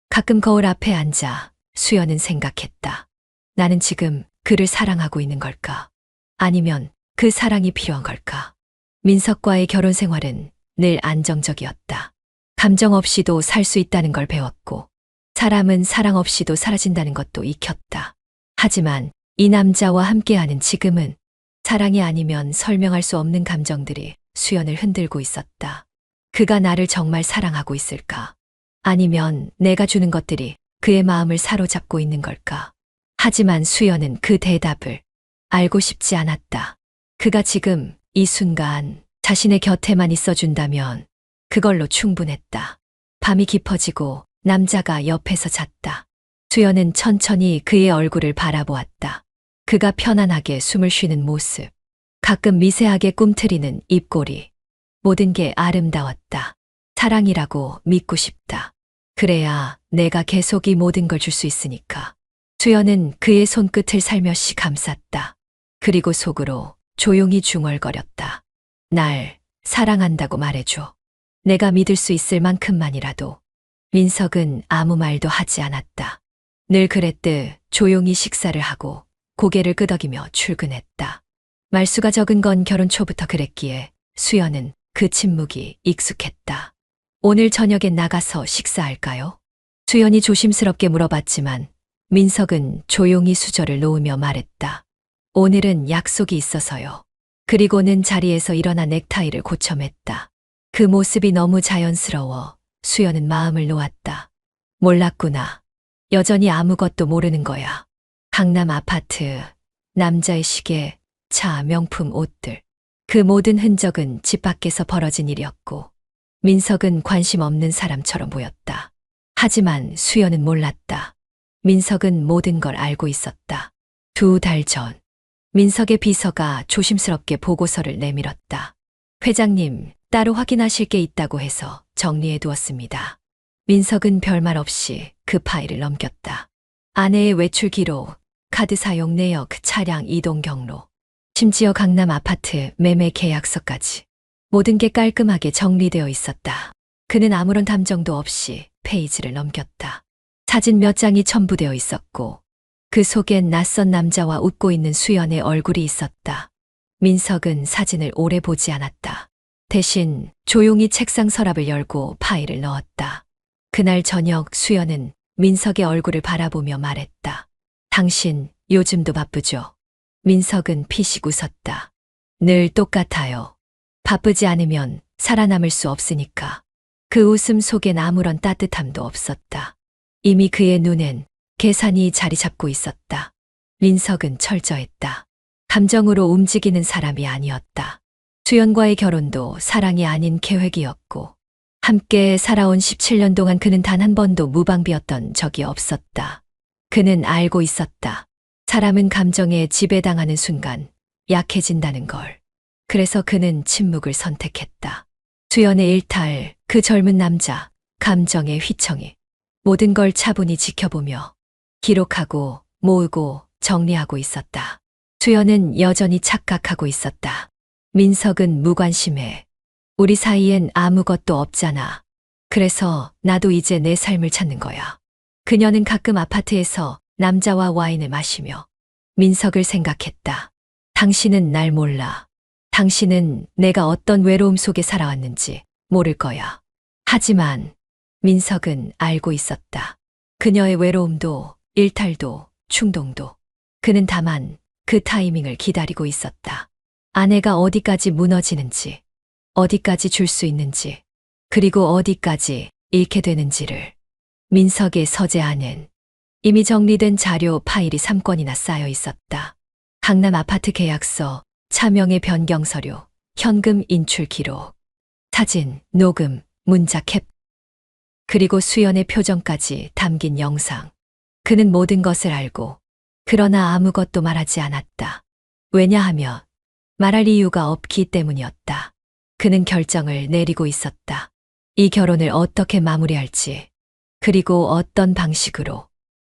S1: 가끔 거울 앞에 앉아 수연은 생각했다. 나는 지금 그를 사랑하고 있는 걸까? 아니면 그 사랑이 필요한 걸까? 민석과의 결혼 생활은 늘 안정적이었다. 감정 없이도 살 수 있다는 걸 배웠고, 사람은 사랑 없이도 사라진다는 것도 익혔다. 하지만 이 남자와 함께하는 지금은 사랑이 아니면 설명할 수 없는 감정들이 수연을 흔들고 있었다. 그가 나를 정말 사랑하고 있을까? 아니면 내가 주는 것들이 그의 마음을 사로잡고 있는 걸까? 하지만 수연은 그 대답을 알고 싶지 않았다. 그가 지금 이 순간 자신의 곁에만 있어준다면 그걸로 충분했다. 밤이 깊어지고 남자가 옆에서 잤다. 수연은 천천히 그의 얼굴을 바라보았다. 그가 편안하게 숨을 쉬는 모습, 가끔 미세하게 꿈틀이는 입꼬리, 모든 게 아름다웠다. 사랑이라고 믿고 싶다. 그래야 내가 계속 이 모든 걸 줄 수 있으니까. 수연은 그의 손끝을 살며시 감쌌다. 그리고 속으로 조용히 중얼거렸다. 날 사랑한다고 말해줘. 내가 믿을 수 있을 만큼만이라도. 민석은 아무 말도 하지 않았다. 늘 그랬듯 조용히 식사를 하고 고개를 끄덕이며 출근했다. 말수가 적은 건 결혼 초부터 그랬기에 수연은 그 침묵이 익숙했다. 오늘 저녁에 나가서 식사할까요? 수연이 조심스럽게 물어봤지만 민석은 조용히 수저를 놓으며 말했다. 오늘은 약속이 있어서요. 그리고는 자리에서 일어나 넥타이를 고쳐 맸다. 그 모습이 너무 자연스러워 수연은 마음을 놓았다. 몰랐구나. 여전히 아무것도 모르는 거야. 강남 아파트, 남자의 시계, 차, 명품 옷들. 그 모든 흔적은 집 밖에서 벌어진 일이었고 민석은 관심 없는 사람처럼 보였다. 하지만 수연은 몰랐다. 민석은 모든 걸 알고 있었다. 2달 전, 민석의 비서가 조심스럽게 보고서를 내밀었다. 회장님, 따로 확인하실 게 있다고 해서 정리해 두었습니다. 민석은 별말 없이 그 파일을 넘겼다. 아내의 외출 기록, 카드 사용 내역, 차량 이동 경로, 심지어 강남 아파트 매매 계약서까지. 모든 게 깔끔하게 정리되어 있었다. 그는 아무런 감정도 없이 페이지를 넘겼다. 사진 몇 장이 첨부되어 있었고 그 속엔 낯선 남자와 웃고 있는 수연의 얼굴이 있었다. 민석은 사진을 오래 보지 않았다. 대신 조용히 책상 서랍을 열고 파일을 넣었다. 그날 저녁 수연은 민석의 얼굴을 바라보며 말했다. 당신 요즘도 바쁘죠? 민석은 피식 웃었다. 늘 똑같아요. 바쁘지 않으면 살아남을 수 없으니까. 그 웃음 속엔 아무런 따뜻함도 없었다. 이미 그의 눈엔 계산이 자리 잡고 있었다. 민석은 철저했다. 감정으로 움직이는 사람이 아니었다. 수연과의 결혼도 사랑이 아닌 계획이었고 함께 살아온 17년 동안 그는 단 한 번도 무방비였던 적이 없었다. 그는 알고 있었다. 사람은 감정에 지배당하는 순간 약해진다는 걸. 그래서 그는 침묵을 선택했다. 수연의 일탈, 그 젊은 남자, 감정의 휘청이 모든 걸 차분히 지켜보며 기록하고 모으고 정리하고 있었다. 수연은 여전히 착각하고 있었다. 민석은 무관심해. 우리 사이엔 아무것도 없잖아. 그래서 나도 이제 내 삶을 찾는 거야. 그녀는 가끔 아파트에서 남자와 와인을 마시며 민석을 생각했다. 당신은 날 몰라. 당신은 내가 어떤 외로움 속에 살아왔는지 모를 거야. 하지만 민석은 알고 있었다. 그녀의 외로움도 일탈도 충동도. 그는 다만 그 타이밍을 기다리고 있었다. 아내가 어디까지 무너지는지, 어디까지 줄 수 있는지, 그리고 어디까지 잃게 되는지를. 민석의 서재 안엔 이미 정리된 자료 파일이 3건이나 쌓여 있었다. 강남 아파트 계약서, 차명의 변경 서류, 현금 인출 기록, 사진, 녹음, 문자 캡, 그리고 수연의 표정까지 담긴 영상. 그는 모든 것을 알고 그러나 아무것도 말하지 않았다. 왜냐하면 말할 이유가 없기 때문이었다. 그는 결정을 내리고 있었다. 이 결혼을 어떻게 마무리할지, 그리고 어떤 방식으로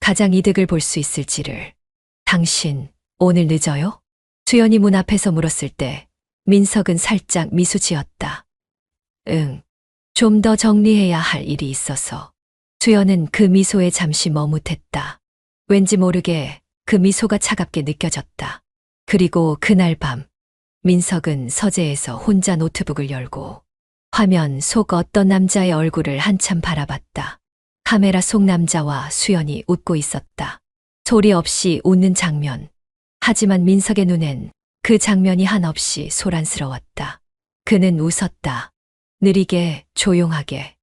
S1: 가장 이득을 볼 수 있을지를. 당신, 오늘 늦어요? 수연이 문 앞에서 물었을 때 민석은 살짝 미소 지었다. 응. 좀 더 정리해야 할 일이 있어서. 수연은 그 미소에 잠시 머뭇했다. 왠지 모르게 그 미소가 차갑게 느껴졌다. 그리고 그날 밤, 민석은 서재에서 혼자 노트북을 열고 화면 속 어떤 남자의 얼굴을 한참 바라봤다. 카메라 속 남자와 수연이 웃고 있었다. 소리 없이 웃는 장면. 하지만 민석의 눈엔 그 장면이 한없이 소란스러웠다. 그는 웃었다. 느리게, 조용하게.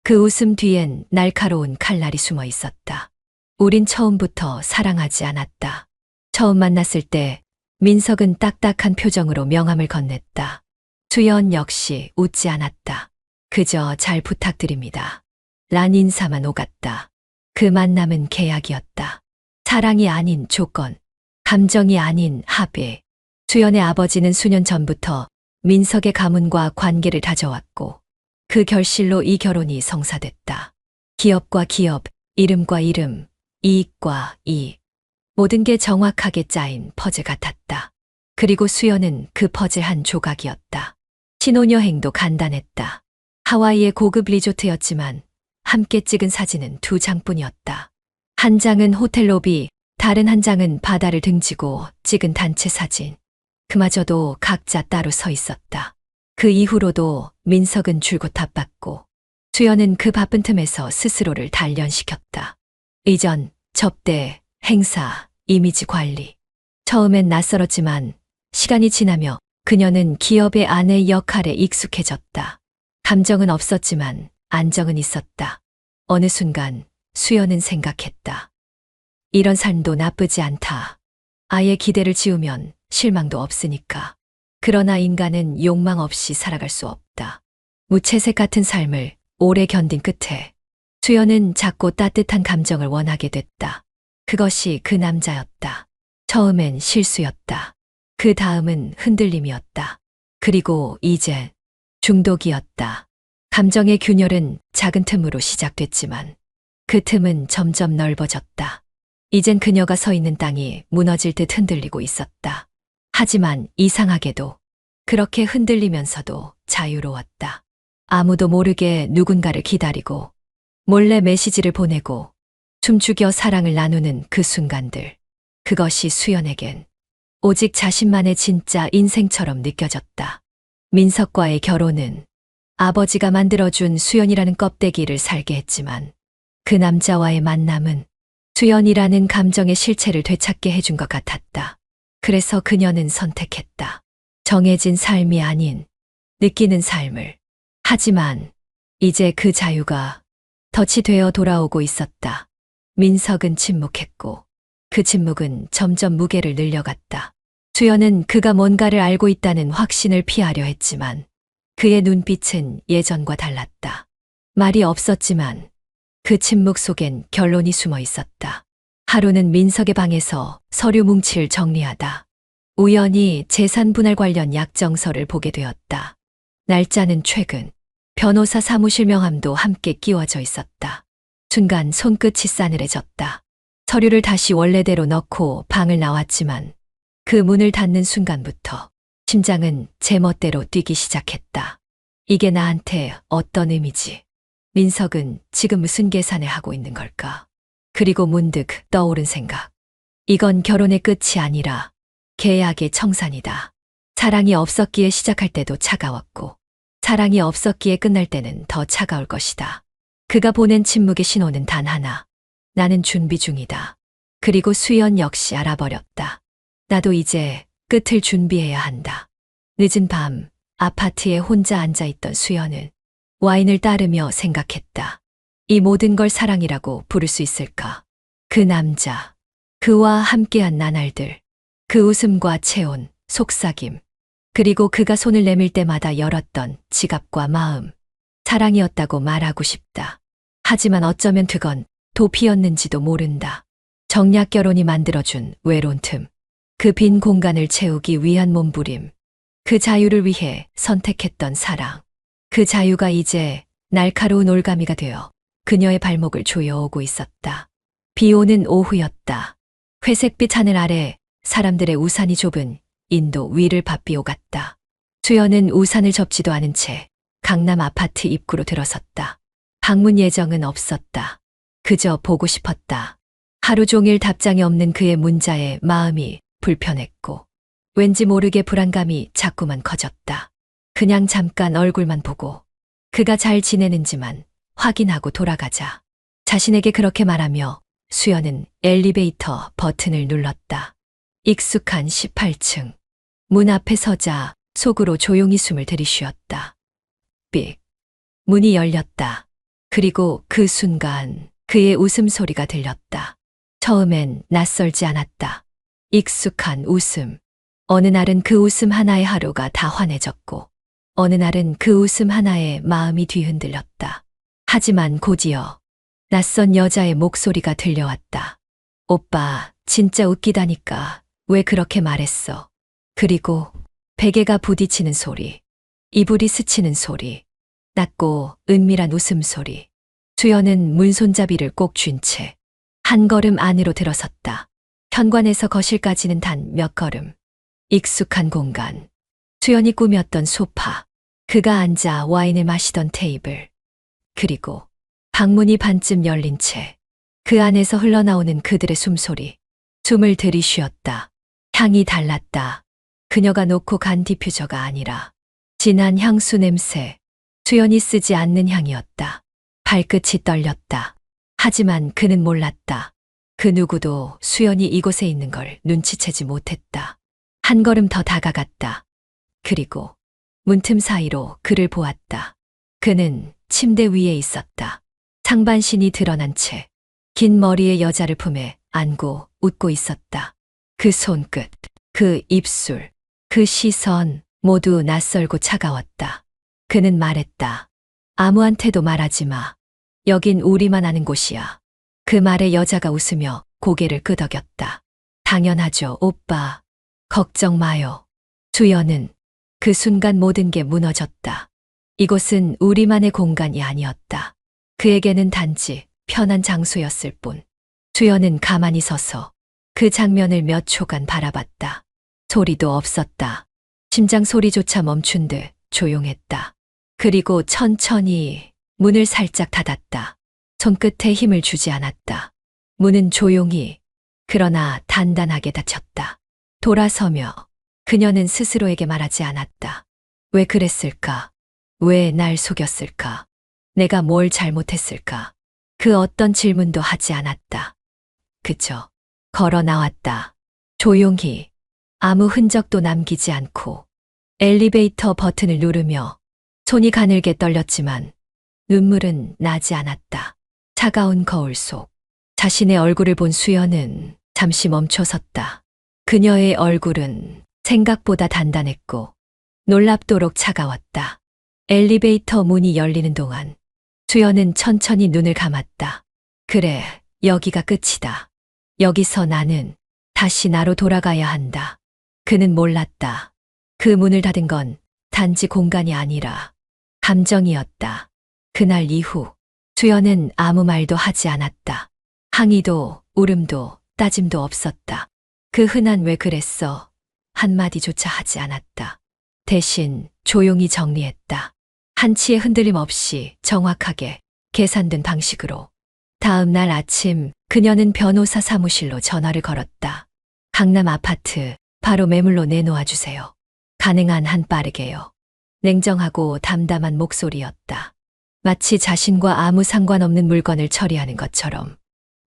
S1: 그 웃음 뒤엔 날카로운 칼날이 숨어 있었다. 우린 처음부터 사랑하지 않았다. 처음 만났을 때 민석은 딱딱한 표정으로 명함을 건넸다. 수연 역시 웃지 않았다. 그저 잘 부탁드립니다. 란 인사만 오갔다. 그 만남은 계약이었다. 사랑이 아닌 조건, 감정이 아닌 합의. 수연의 아버지는 수년 전부터 민석의 가문과 관계를 다져왔고 그 결실로 이 결혼이 성사됐다. 기업과 기업, 이름과 이름, 이익과 이익. 모든 게 정확하게 짜인 퍼즐 같았다. 그리고 수연은 그 퍼즐 한 조각이었다. 신혼여행도 간단했다. 하와이의 고급 리조트였지만 함께 찍은 사진은 2장뿐이었다. 한 장은 호텔 로비, 다른 한 장은 바다를 등지고 찍은 단체 사진. 그마저도 각자 따로 서 있었다. 그 이후로도 민석은 줄곧 바빴고 수연은 그 바쁜 틈에서 스스로를 단련시켰다. 의전, 접대, 행사, 이미지 관리. 처음엔 낯설었지만 시간이 지나며 그녀는 기업의 아내 역할에 익숙해졌다. 감정은 없었지만 안정은 있었다. 어느 순간 수연은 생각했다. 이런 삶도 나쁘지 않다. 아예 기대를 지우면 실망도 없으니까. 그러나 인간은 욕망 없이 살아갈 수 없다. 무채색 같은 삶을 오래 견딘 끝에 수연은 작고 따뜻한 감정을 원하게 됐다. 그것이 그 남자였다. 처음엔 실수였다. 그 다음은 흔들림이었다. 그리고 이젠 중독이었다. 감정의 균열은 작은 틈으로 시작됐지만 그 틈은 점점 넓어졌다. 이젠 그녀가 서 있는 땅이 무너질 듯 흔들리고 있었다. 하지만 이상하게도 그렇게 흔들리면서도 자유로웠다. 아무도 모르게 누군가를 기다리고 몰래 메시지를 보내고 춤추겨 사랑을 나누는 그 순간들. 그것이 수연에겐 오직 자신만의 진짜 인생처럼 느껴졌다. 민석과의 결혼은 아버지가 만들어준 수연이라는 껍데기를 살게 했지만 그 남자와의 만남은 수연이라는 감정의 실체를 되찾게 해준 것 같았다. 그래서 그녀는 선택했다. 정해진 삶이 아닌 느끼는 삶을. 하지만 이제 그 자유가 덫이 되어 돌아오고 있었다. 민석은 침묵했고 그 침묵은 점점 무게를 늘려갔다. 수연은 그가 뭔가를 알고 있다는 확신을 피하려 했지만 그의 눈빛은 예전과 달랐다. 말이 없었지만 그 침묵 속엔 결론이 숨어 있었다. 하루는 민석의 방에서 서류 뭉치를 정리하다 우연히 재산 분할 관련 약정서를 보게 되었다. 날짜는 최근, 변호사 사무실 명함도 함께 끼워져 있었다. 순간 손끝이 싸늘해졌다. 서류를 다시 원래대로 넣고 방을 나왔지만 그 문을 닫는 순간부터 심장은 제멋대로 뛰기 시작했다. 이게 나한테 어떤 의미지? 민석은 지금 무슨 계산을 하고 있는 걸까? 그리고 문득 떠오른 생각. 이건 결혼의 끝이 아니라 계약의 청산이다. 사랑이 없었기에 시작할 때도 차가웠고 사랑이 없었기에 끝날 때는 더 차가울 것이다. 그가 보낸 침묵의 신호는 단 하나. 나는 준비 중이다. 그리고 수연 역시 알아버렸다. 나도 이제 끝을 준비해야 한다. 늦은 밤 아파트에 혼자 앉아있던 수연은 와인을 따르며 생각했다. 이 모든 걸 사랑이라고 부를 수 있을까? 그 남자, 그와 함께한 나날들, 그 웃음과 체온, 속삭임, 그리고 그가 손을 내밀 때마다 열었던 지갑과 마음. 사랑이었다고 말하고 싶다. 하지만 어쩌면 그건 도피였는지도 모른다. 정략 결혼이 만들어준 외로운 틈. 그 빈 공간을 채우기 위한 몸부림. 그 자유를 위해 선택했던 사랑. 그 자유가 이제 날카로운 올가미가 되어 그녀의 발목을 조여오고 있었다. 비 오는 오후였다. 회색빛 하늘 아래 사람들의 우산이 좁은 인도 위를 바삐 오갔다. 수연은 우산을 접지도 않은 채 강남 아파트 입구로 들어섰다. 방문 예정은 없었다. 그저 보고 싶었다. 하루 종일 답장이 없는 그의 문자에 마음이 불편했고 왠지 모르게 불안감이 자꾸만 커졌다. 그냥 잠깐 얼굴만 보고 그가 잘 지내는지만 확인하고 돌아가자. 자신에게 그렇게 말하며 수연은 엘리베이터 버튼을 눌렀다. 익숙한 18층. 문 앞에 서자 속으로 조용히 숨을 들이쉬었다. 삑. 문이 열렸다. 그리고 그 순간 그의 웃음소리가 들렸다. 처음엔 낯설지 않았다. 익숙한 웃음. 어느 날은 그 웃음 하나의 하루가 다 환해졌고 어느 날은 그 웃음 하나에 마음이 뒤흔들렸다. 하지만 곧이어 낯선 여자의 목소리가 들려왔다. 오빠, 진짜 웃기다니까. 왜 그렇게 말했어? 그리고 베개가 부딪히는 소리, 이불이 스치는 소리, 낮고 은밀한 웃음소리. 수연은 문손잡이를 꼭 쥔 채 한 걸음 안으로 들어섰다. 현관에서 거실까지는 단 몇 걸음. 익숙한 공간. 수연이 꾸몄던 소파. 그가 앉아 와인을 마시던 테이블. 그리고 방문이 반쯤 열린 채 그 안에서 흘러나오는 그들의 숨소리. 숨을 들이쉬었다. 향이 달랐다. 그녀가 놓고 간 디퓨저가 아니라 진한 향수 냄새. 수연이 쓰지 않는 향이었다. 발끝이 떨렸다. 하지만 그는 몰랐다. 그 누구도 수연이 이곳에 있는 걸 눈치채지 못했다. 한 걸음 더 다가갔다. 그리고 문틈 사이로 그를 보았다. 그는 침대 위에 있었다. 상반신이 드러난 채 긴 머리의 여자를 품에 안고 웃고 있었다. 그 손끝, 그 입술, 그 시선 모두 낯설고 차가웠다. 그는 말했다. 아무한테도 말하지 마. 여긴 우리만 아는 곳이야. 그 말에 여자가 웃으며 고개를 끄덕였다. 당연하죠, 오빠. 걱정 마요. 수연은 그 순간 모든 게 무너졌다. 이곳은 우리만의 공간이 아니었다. 그에게는 단지 편한 장소였을 뿐. 수연은 가만히 서서 그 장면을 몇 초간 바라봤다. 소리도 없었다. 심장 소리조차 멈춘 듯 조용했다. 그리고 천천히 문을 살짝 닫았다. 손끝에 힘을 주지 않았다. 문은 조용히 그러나 단단하게 닫혔다. 돌아서며 그녀는 스스로에게 말하지 않았다. 왜 그랬을까? 왜 날 속였을까? 내가 뭘 잘못했을까? 그 어떤 질문도 하지 않았다. 그저 걸어 나왔다. 조용히 아무 흔적도 남기지 않고 엘리베이터 버튼을 누르며 손이 가늘게 떨렸지만 눈물은 나지 않았다. 차가운 거울 속 자신의 얼굴을 본 수연은 잠시 멈춰섰다. 그녀의 얼굴은 생각보다 단단했고 놀랍도록 차가웠다. 엘리베이터 문이 열리는 동안 수연은 천천히 눈을 감았다. 그래, 여기가 끝이다. 여기서 나는 다시 나로 돌아가야 한다. 그는 몰랐다. 그 문을 닫은 건 단지 공간이 아니라 감정이었다. 그날 이후 수연은 아무 말도 하지 않았다. 항의도 울음도 따짐도 없었다. 그 흔한 왜 그랬어 한마디조차 하지 않았다. 대신 조용히 정리했다. 한치의 흔들림 없이 정확하게 계산된 방식으로. 다음 날 아침 그녀는 변호사 사무실로 전화를 걸었다. 강남 아파트 바로 매물로 내놓아 주세요. 가능한 한 빠르게요. 냉정하고 담담한 목소리였다. 마치 자신과 아무 상관없는 물건을 처리하는 것처럼.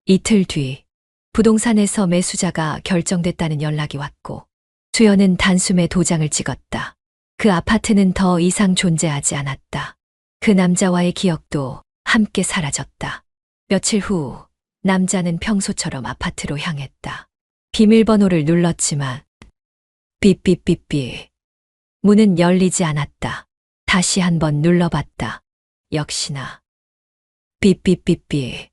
S1: 이틀 뒤 부동산에서 매수자가 결정됐다는 연락이 왔고 수연은 단숨에 도장을 찍었다. 그 아파트는 더 이상 존재하지 않았다. 그 남자와의 기억도 함께 사라졌다. 며칠 후 남자는 평소처럼 아파트로 향했다. 비밀번호를 눌렀지만 삐삐삐삐 문은 열리지 않았다. 다시 한번 눌러봤다. 역시나 삐삐삐삐.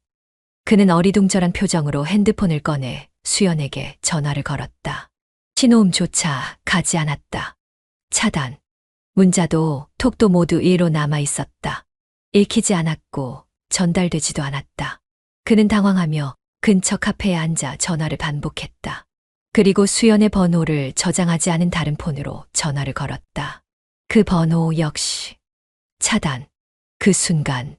S1: 그는 어리둥절한 표정으로 핸드폰을 꺼내 수연에게 전화를 걸었다. 신호음조차 가지 않았다. 차단. 문자도 톡도 모두 위로 남아 있었다. 읽히지 않았고 전달되지도 않았다. 그는 당황하며 근처 카페에 앉아 전화를 반복했다. 그리고 수연의 번호를 저장하지 않은 다른 폰으로 전화를 걸었다. 그 번호 역시 차단. 그 순간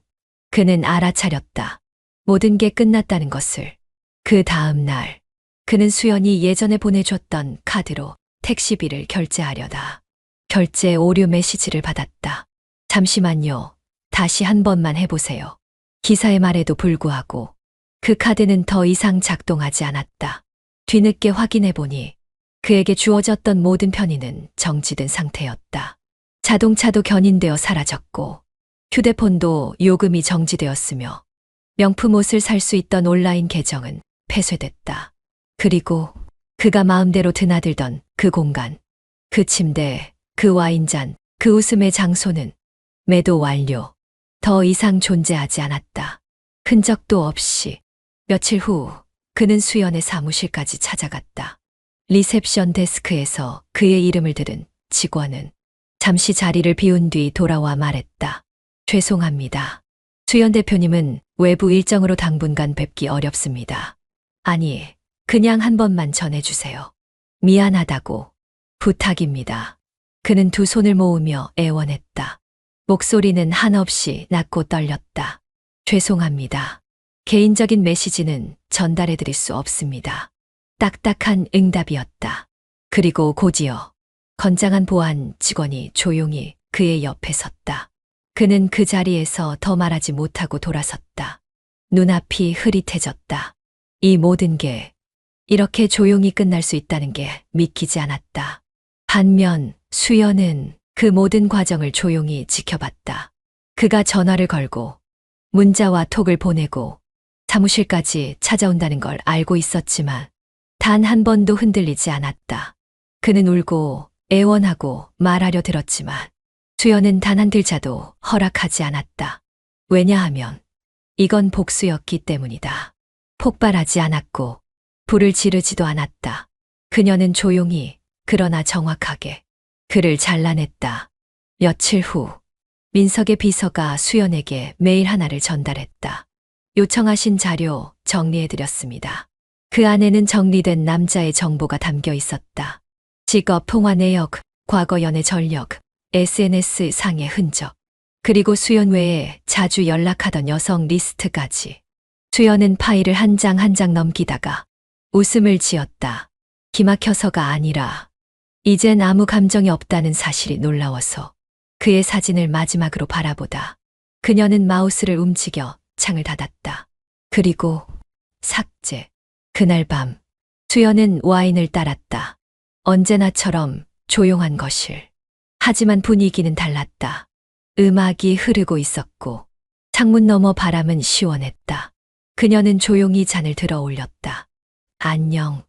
S1: 그는 알아차렸다. 모든 게 끝났다는 것을. 그 다음 날 그는 수연이 예전에 보내줬던 카드로 택시비를 결제하려다. 결제 오류 메시지를 받았다. 잠시만요. 다시 한 번만 해보세요. 기사의 말에도 불구하고 그 카드는 더 이상 작동하지 않았다. 뒤늦게 확인해보니 그에게 주어졌던 모든 편의는 정지된 상태였다. 자동차도 견인되어 사라졌고 휴대폰도 요금이 정지되었으며 명품 옷을 살 수 있던 온라인 계정은 폐쇄됐다. 그리고 그가 마음대로 드나들던 그 공간, 그 침대, 그 와인잔, 그 웃음의 장소는 매도 완료. 더 이상 존재하지 않았다. 흔적도 없이. 며칠 후 그는 수연의 사무실까지 찾아갔다. 리셉션 데스크에서 그의 이름을 들은 직원은 잠시 자리를 비운 뒤 돌아와 말했다. 죄송합니다. 수연 대표님은 외부 일정으로 당분간 뵙기 어렵습니다. 아니, 그냥 한 번만 전해주세요. 미안하다고. 부탁입니다. 그는 두 손을 모으며 애원했다. 목소리는 한없이 낮고 떨렸다. 죄송합니다. 개인적인 메시지는 전달해드릴 수 없습니다. 딱딱한 응답이었다. 그리고 곧이어 건장한 보안 직원이 조용히 그의 옆에 섰다. 그는 그 자리에서 더 말하지 못하고 돌아섰다. 눈앞이 흐릿해졌다. 이 모든 게 이렇게 조용히 끝날 수 있다는 게 믿기지 않았다. 반면 수연은 그 모든 과정을 조용히 지켜봤다. 그가 전화를 걸고 문자와 톡을 보내고 사무실까지 찾아온다는 걸 알고 있었지만 단 한 번도 흔들리지 않았다. 그는 울고 애원하고 말하려 들었지만 수연은 단 한 글자도 허락하지 않았다. 왜냐하면 이건 복수였기 때문이다. 폭발하지 않았고 불을 지르지도 않았다. 그녀는 조용히 그러나 정확하게 그를 잘라냈다. 며칠 후 민석의 비서가 수연에게 메일 하나를 전달했다. 요청하신 자료 정리해드렸습니다. 그 안에는 정리된 남자의 정보가 담겨 있었다. 직업, 통화 내역, 과거 연애 전력, SNS 상의 흔적, 그리고 수연 외에 자주 연락하던 여성 리스트까지. 수연은 파일을 한 장 한 장 넘기다가 웃음을 지었다. 기막혀서가 아니라 이젠 아무 감정이 없다는 사실이 놀라워서 그의 사진을 마지막으로 바라보다 그녀는 마우스를 움직여 창을 닫았다. 그리고 삭제. 그날 밤 수연은 와인을 따랐다. 언제나처럼 조용한 거실. 하지만 분위기는 달랐다. 음악이 흐르고 있었고 창문 너머 바람은 시원했다. 그녀는 조용히 잔을 들어 올렸다. 안녕.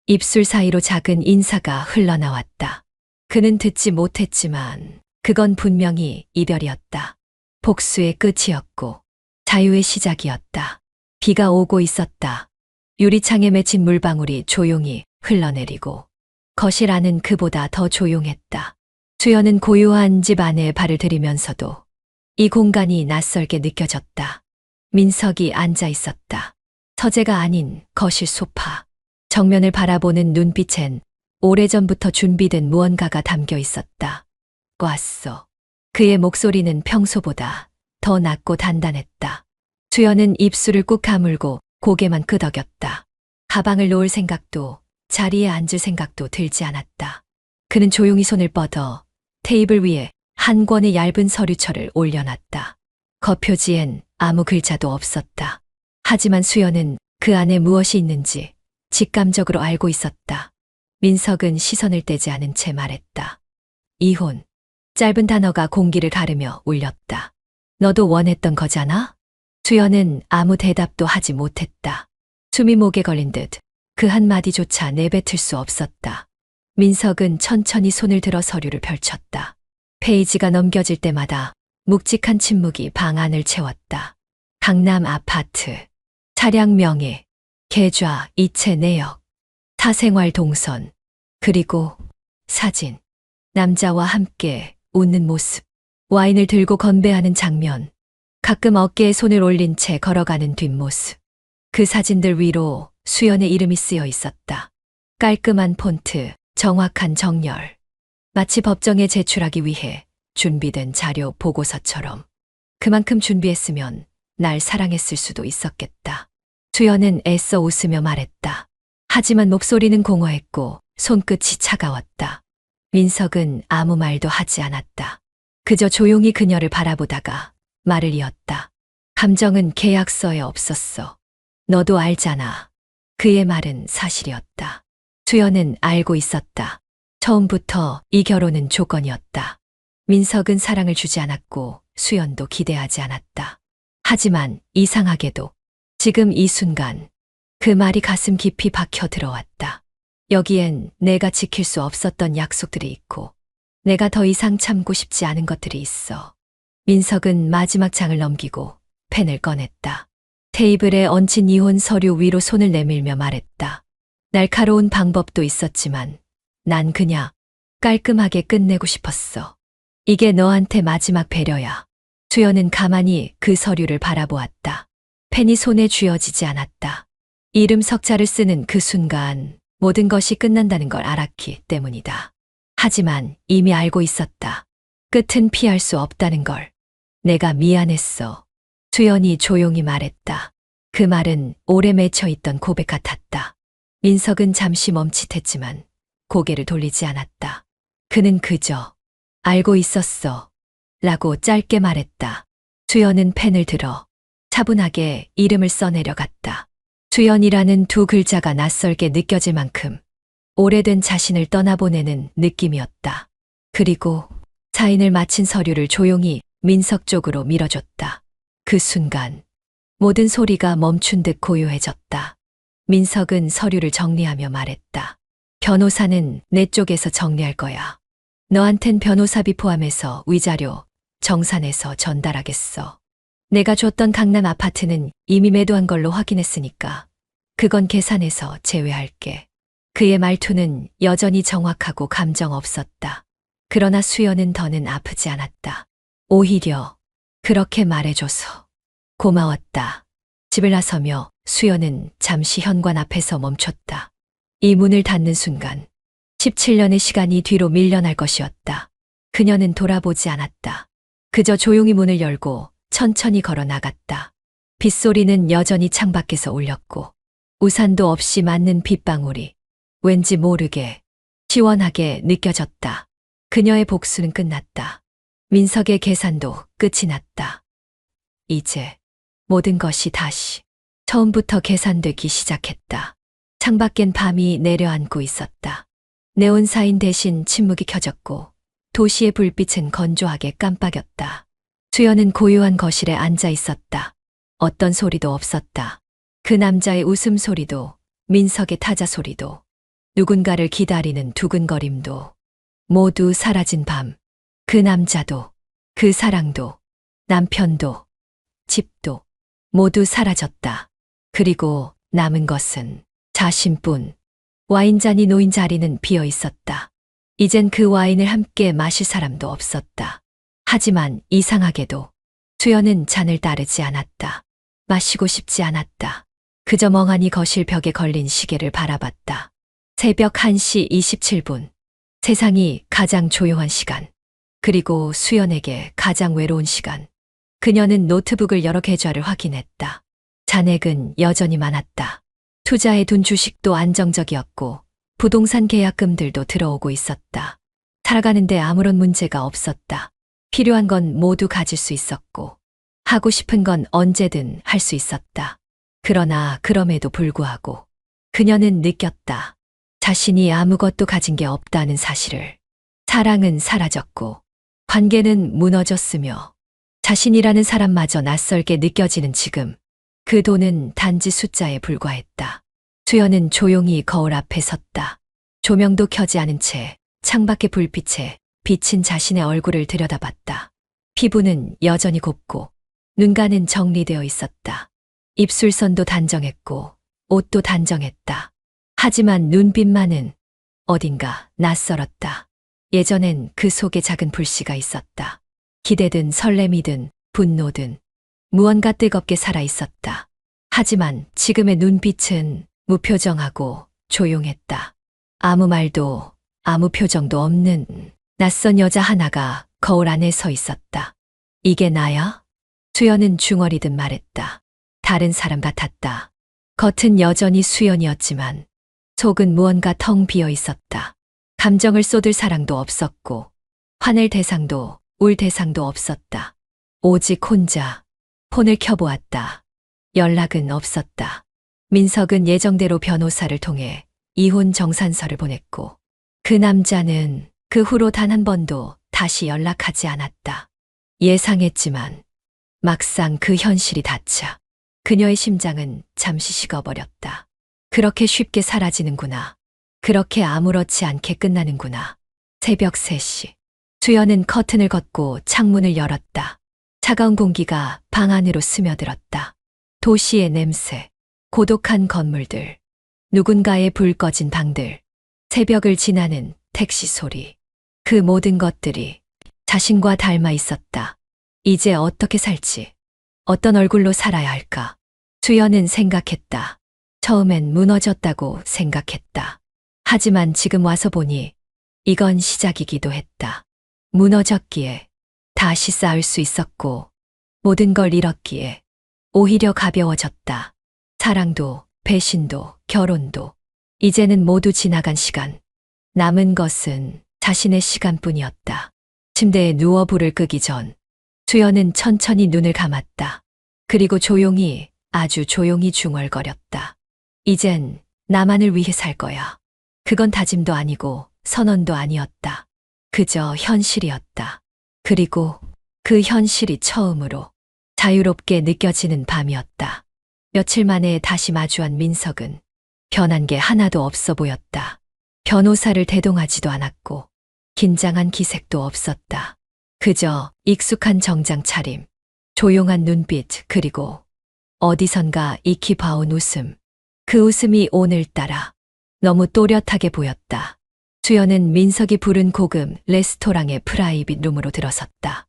S1: 입술 사이로 작은 인사가 흘러나왔다. 그는 듣지 못했지만 그건 분명히 이별이었다. 복수의 끝이었고 자유의 시작이었다. 비가 오고 있었다. 유리창에 맺힌 물방울이 조용히 흘러내리고 거실 안은 그보다 더 조용했다. 수연은 고요한 집 안에 발을 들이면서도 이 공간이 낯설게 느껴졌다. 민석이 앉아 있었다. 서재가 아닌 거실 소파. 정면을 바라보는 눈빛엔 오래전부터 준비된 무언가가 담겨 있었다. 꽈어. 그의 목소리는 평소보다 더 낮고 단단했다. 수연은 입술을 꾹 다물고 고개만 끄덕였다. 가방을 놓을 생각도 자리에 앉을 생각도 들지 않았다. 그는 조용히 손을 뻗어 테이블 위에 한 권의 얇은 서류철을 올려놨다. 겉표지엔 아무 글자도 없었다. 하지만 수연은 그 안에 무엇이 있는지 직감적으로 알고 있었다. 민석은 시선을 떼지 않은 채 말했다. 이혼. 짧은 단어가 공기를 가르며 울렸다. 너도 원했던 거잖아? 수연은 아무 대답도 하지 못했다. 숨이 목에 걸린 듯 그 한마디조차 내뱉을 수 없었다. 민석은 천천히 손을 들어 서류를 펼쳤다. 페이지가 넘겨질 때마다 묵직한 침묵이 방 안을 채웠다. 강남 아파트, 차량 명의, 계좌, 이체 내역, 사생활 동선, 그리고 사진. 남자와 함께 웃는 모습, 와인을 들고 건배하는 장면, 가끔 어깨에 손을 올린 채 걸어가는 뒷모습. 그 사진들 위로 수연의 이름이 쓰여 있었다. 깔끔한 폰트, 정확한 정렬. 마치 법정에 제출하기 위해 준비된 자료 보고서처럼. 그만큼 준비했으면 날 사랑했을 수도 있었겠다. 수연은 애써 웃으며 말했다. 하지만 목소리는 공허했고 손끝이 차가웠다. 민석은 아무 말도 하지 않았다. 그저 조용히 그녀를 바라보다가 말을 이었다. 감정은 계약서에 없었어. 너도 알잖아. 그의 말은 사실이었다. 수연은 알고 있었다. 처음부터 이 결혼은 조건이었다. 민석은 사랑을 주지 않았고 수연도 기대하지 않았다. 하지만 이상하게도 지금 이 순간 그 말이 가슴 깊이 박혀 들어왔다. 여기엔 내가 지킬 수 없었던 약속들이 있고 내가 더 이상 참고 싶지 않은 것들이 있어. 민석은 마지막 장을 넘기고 펜을 꺼냈다. 테이블에 얹힌 이혼 서류 위로 손을 내밀며 말했다. 날카로운 방법도 있었지만 난 그냥 깔끔하게 끝내고 싶었어. 이게 너한테 마지막 배려야. 수연은 가만히 그 서류를 바라보았다. 펜이 손에 쥐어지지 않았다. 이름 석자를 쓰는 그 순간 모든 것이 끝난다는 걸 알았기 때문이다. 하지만 이미 알고 있었다. 끝은 피할 수 없다는 걸. 내가 미안했어. 수연이 조용히 말했다. 그 말은 오래 맺혀있던 고백 같았다. 민석은 잠시 멈칫했지만 고개를 돌리지 않았다. 그는 그저 알고 있었어. 라고 짧게 말했다. 수연은 펜을 들어 차분하게 이름을 써내려갔다. 수연이라는 두 글자가 낯설게 느껴질 만큼 오래된 자신을 떠나보내는 느낌이었다. 그리고 사인을 마친 서류를 조용히 민석 쪽으로 밀어줬다. 그 순간 모든 소리가 멈춘 듯 고요해졌다. 민석은 서류를 정리하며 말했다. 변호사는 내 쪽에서 정리할 거야. 너한텐 변호사비 포함해서 위자료 정산해서 전달하겠어. 내가 줬던 강남 아파트는 이미 매도한 걸로 확인했으니까 그건 계산해서 제외할게. 그의 말투는 여전히 정확하고 감정 없었다. 그러나 수연은 더는 아프지 않았다. 오히려 그렇게 말해줘서 고마웠다. 집을 나서며 수연은 잠시 현관 앞에서 멈췄다. 이 문을 닫는 순간 17년의 시간이 뒤로 밀려날 것이었다. 그녀는 돌아보지 않았다. 그저 조용히 문을 열고 천천히 걸어 나갔다. 빗소리는 여전히 창밖에서 울렸고 우산도 없이 맞는 빗방울이 왠지 모르게 시원하게 느껴졌다. 그녀의 복수는 끝났다. 민석의 계산도 끝이 났다. 이제 모든 것이 다시 처음부터 계산되기 시작했다. 창밖엔 밤이 내려앉고 있었다. 네온사인 대신 침묵이 켜졌고 도시의 불빛은 건조하게 깜빡였다. 수연은 고요한 거실에 앉아 있었다. 어떤 소리도 없었다. 그 남자의 웃음소리도 민석의 타자 소리도 누군가를 기다리는 두근거림도 모두 사라진 밤. 그 남자도 그 사랑도 남편도 집도 모두 사라졌다. 그리고 남은 것은 자신뿐. 와인잔이 놓인 자리는 비어 있었다. 이젠 그 와인을 함께 마실 사람도 없었다. 하지만 이상하게도 수연은 잔을 따르지 않았다. 마시고 싶지 않았다. 그저 멍하니 거실 벽에 걸린 시계를 바라봤다. 새벽 1시 27분. 세상이 가장 조용한 시간. 그리고 수연에게 가장 외로운 시간. 그녀는 노트북을 열어 계좌를 확인했다. 잔액은 여전히 많았다. 투자해 둔 주식도 안정적이었고 부동산 계약금들도 들어오고 있었다. 살아가는데 아무런 문제가 없었다. 필요한 건 모두 가질 수 있었고 하고 싶은 건 언제든 할 수 있었다. 그러나 그럼에도 불구하고 그녀는 느꼈다. 자신이 아무것도 가진 게 없다는 사실을. 사랑은 사라졌고 관계는 무너졌으며 자신이라는 사람마저 낯설게 느껴지는 지금. 그 돈은 단지 숫자에 불과했다. 수연은 조용히 거울 앞에 섰다. 조명도 켜지 않은 채 창밖의 불빛에 비친 자신의 얼굴을 들여다봤다. 피부는 여전히 곱고 눈가는 정리되어 있었다. 입술선도 단정했고 옷도 단정했다. 하지만 눈빛만은 어딘가 낯설었다. 예전엔 그 속에 작은 불씨가 있었다. 기대든 설렘이든 분노든 무언가 뜨겁게 살아 있었다. 하지만 지금의 눈빛은 무표정하고 조용했다. 아무 말도 아무 표정도 없는 낯선 여자 하나가 거울 안에 서 있었다. 이게 나야? 수연은 중얼이듯 말했다. 다른 사람 같았다. 겉은 여전히 수연이었지만 속은 무언가 텅 비어 있었다. 감정을 쏟을 사랑도 없었고 화낼 대상도 울 대상도 없었다. 오직 혼자 폰을 켜보았다. 연락은 없었다. 민석은 예정대로 변호사를 통해 이혼 정산서를 보냈고 그 남자는 그 후로 단 한 번도 다시 연락하지 않았다. 예상했지만 막상 그 현실이 닿자 그녀의 심장은 잠시 식어버렸다. 그렇게 쉽게 사라지는구나. 그렇게 아무렇지 않게 끝나는구나. 새벽 3시. 수연은 커튼을 걷고 창문을 열었다. 차가운 공기가 방 안으로 스며들었다. 도시의 냄새, 고독한 건물들, 누군가의 불 꺼진 방들, 새벽을 지나는 택시 소리. 그 모든 것들이 자신과 닮아 있었다. 이제 어떻게 살지? 어떤 얼굴로 살아야 할까? 수연은 생각했다. 처음엔 무너졌다고 생각했다. 하지만 지금 와서 보니 이건 시작이기도 했다. 무너졌기에 다시 쌓을 수 있었고 모든 걸 잃었기에 오히려 가벼워졌다. 사랑도, 배신도, 결혼도 이제는 모두 지나간 시간. 남은 것은 자신의 시간뿐이었다. 침대에 누워 불을 끄기 전 수연은 천천히 눈을 감았다. 그리고 조용히, 아주 조용히 중얼거렸다. 이젠 나만을 위해 살 거야. 그건 다짐도 아니고 선언도 아니었다. 그저 현실이었다. 그리고 그 현실이 처음으로 자유롭게 느껴지는 밤이었다. 며칠 만에 다시 마주한 민석은 변한 게 하나도 없어 보였다. 변호사를 대동하지도 않았고 긴장한 기색도 없었다. 그저 익숙한 정장 차림, 조용한 눈빛, 그리고 어디선가 익히 봐온 웃음. 그 웃음이 오늘따라 너무 또렷하게 보였다. 수연은 민석이 부른 고급 레스토랑의 프라이빗 룸으로 들어섰다.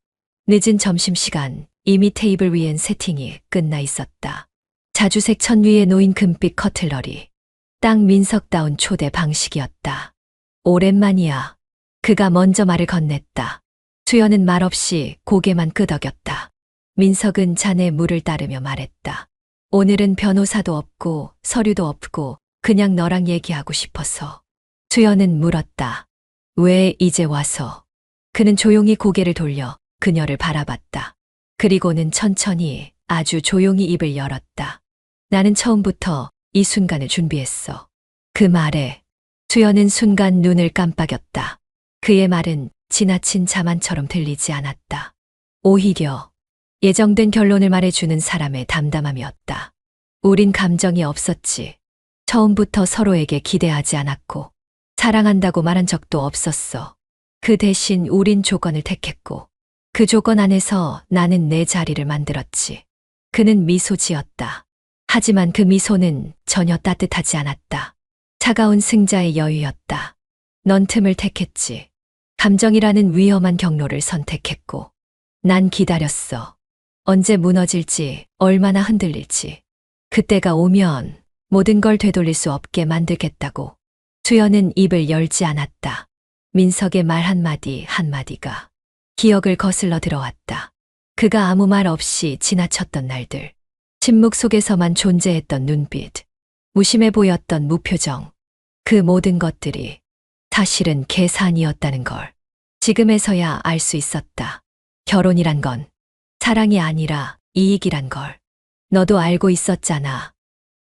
S1: 늦은 점심시간, 이미 테이블 위엔 세팅이 끝나 있었다. 자주색 천 위에 놓인 금빛 커틀러리. 딱 민석다운 초대 방식이었다. 오랜만이야. 그가 먼저 말을 건넸다. 수연은 말없이 고개만 끄덕였다. 민석은 잔에 물을 따르며 말했다. 오늘은 변호사도 없고 서류도 없고 그냥 너랑 얘기하고 싶어서. 수연은 물었다. 왜 이제 와서? 그는 조용히 고개를 돌려 그녀를 바라봤다. 그리고는 천천히 아주 조용히 입을 열었다. 나는 처음부터 이 순간을 준비했어. 그 말에 수연은 순간 눈을 깜빡였다. 그의 말은 지나친 자만처럼 들리지 않았다. 오히려 예정된 결론을 말해주는 사람의 담담함이었다. 우린 감정이 없었지. 처음부터 서로에게 기대하지 않았고 사랑한다고 말한 적도 없었어. 그 대신 우린 조건을 택했고 그 조건 안에서 나는 내 자리를 만들었지. 그는 미소 지었다. 하지만 그 미소는 전혀 따뜻하지 않았다. 차가운 승자의 여유였다. 넌 틈을 택했지. 감정이라는 위험한 경로를 선택했고 난 기다렸어. 언제 무너질지, 얼마나 흔들릴지. 그때가 오면 모든 걸 되돌릴 수 없게 만들겠다고. 수연은 입을 열지 않았다. 민석의 말 한마디 한마디가 기억을 거슬러 들어왔다. 그가 아무 말 없이 지나쳤던 날들. 침묵 속에서만 존재했던 눈빛. 무심해 보였던 무표정. 그 모든 것들이 사실은 계산이었다는 걸 지금에서야 알 수 있었다. 결혼이란 건 사랑이 아니라 이익이란 걸. 너도 알고 있었잖아.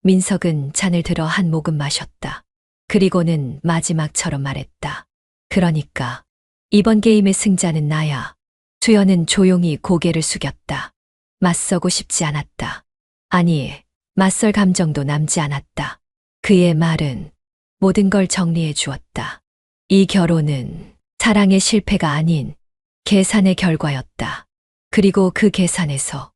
S1: 민석은 잔을 들어 한 모금 마셨다. 그리고는 마지막처럼 말했다. 그러니까 이번 게임의 승자는 나야. 수연은 조용히 고개를 숙였다. 맞서고 싶지 않았다. 아니, 맞설 감정도 남지 않았다. 그의 말은 모든 걸 정리해 주었다. 이 결혼은 사랑의 실패가 아닌 계산의 결과였다. 그리고 그 계산에서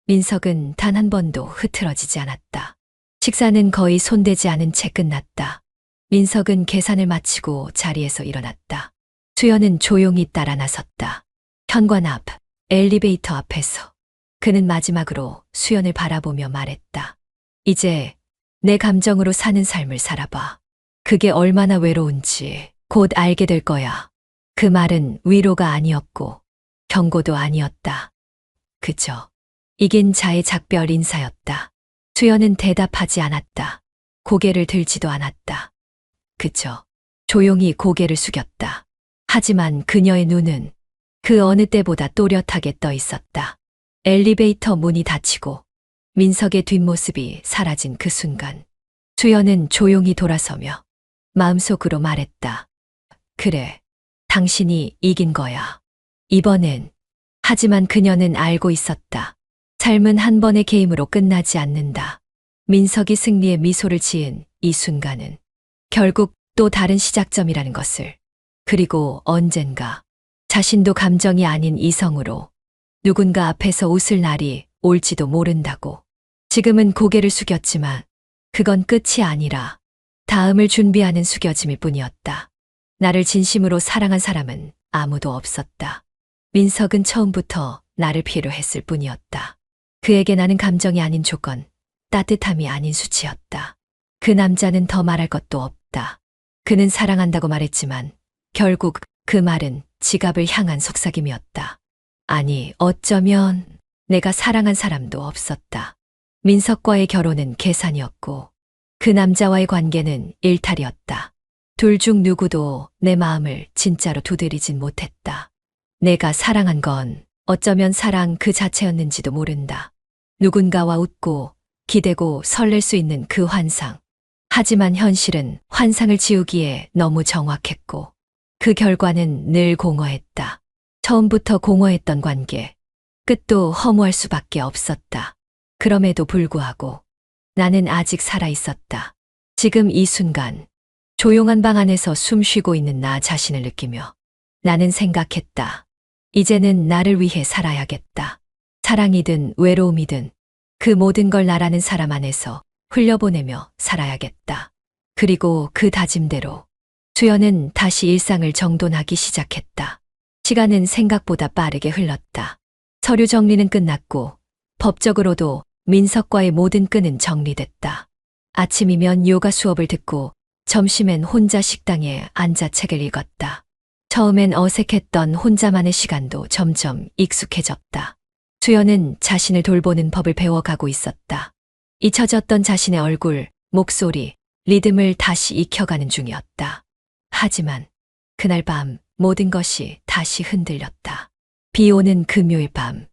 S1: 민석은 단 한 번도 흐트러지지 않았다. 식사는 거의 손대지 않은 채 끝났다. 민석은 계산을 마치고 자리에서 일어났다. 수연은 조용히 따라 나섰다. 현관 앞, 엘리베이터 앞에서. 그는 마지막으로 수연을 바라보며 말했다. 이제 내 감정으로 사는 삶을 살아봐. 그게 얼마나 외로운지 곧 알게 될 거야. 그 말은 위로가 아니었고 경고도 아니었다. 그저 이긴 자의 작별 인사였다. 수연은 대답하지 않았다. 고개를 들지도 않았다. 그저 조용히 고개를 숙였다. 하지만 그녀의 눈은 그 어느 때보다 또렷하게 떠 있었다. 엘리베이터 문이 닫히고 민석의 뒷모습이 사라진 그 순간 수연은 조용히 돌아서며 마음속으로 말했다. 그래, 당신이 이긴 거야. 이번엔. 하지만 그녀는 알고 있었다. 삶은 한 번의 게임으로 끝나지 않는다. 민석이 승리의 미소를 지은 이 순간은 결국 또 다른 시작점이라는 것을. 그리고 언젠가 자신도 감정이 아닌 이성으로 누군가 앞에서 웃을 날이 올지도 모른다고. 지금은 고개를 숙였지만 그건 끝이 아니라 다음을 준비하는 숙여짐일 뿐이었다. 나를 진심으로 사랑한 사람은 아무도 없었다. 민석은 처음부터 나를 필요로 했을 뿐이었다. 그에게 나는 감정이 아닌 조건, 따뜻함이 아닌 수치였다. 그 남자는 더 말할 것도 없다. 그는 사랑한다고 말했지만 결국 그 말은 지갑을 향한 속삭임이었다. 아니, 어쩌면 내가 사랑한 사람도 없었다. 민석과의 결혼은 계산이었고 그 남자와의 관계는 일탈이었다. 둘 중 누구도 내 마음을 진짜로 두드리진 못했다. 내가 사랑한 건 어쩌면 사랑 그 자체였는지도 모른다. 누군가와 웃고 기대고 설렐 수 있는 그 환상. 하지만 현실은 환상을 지우기에 너무 정확했고 그 결과는 늘 공허했다. 처음부터 공허했던 관계, 끝도 허무할 수밖에 없었다. 그럼에도 불구하고 나는 아직 살아 있었다. 지금 이 순간 조용한 방 안에서 숨 쉬고 있는 나 자신을 느끼며 나는 생각했다. 이제는 나를 위해 살아야겠다. 사랑이든 외로움이든 그 모든 걸 나라는 사람 안에서 흘려보내며 살아야겠다. 그리고 그 다짐대로 수연은 다시 일상을 정돈하기 시작했다. 시간은 생각보다 빠르게 흘렀다. 서류 정리는 끝났고 법적으로도 민석과의 모든 끈은 정리됐다. 아침이면 요가 수업을 듣고 점심엔 혼자 식당에 앉아 책을 읽었다. 처음엔 어색했던 혼자만의 시간도 점점 익숙해졌다. 수연은 자신을 돌보는 법을 배워가고 있었다. 잊혀졌던 자신의 얼굴, 목소리, 리듬을 다시 익혀가는 중이었다. 하지만 그날 밤 모든 것이 다시 흔들렸다. 비 오는 금요일 밤,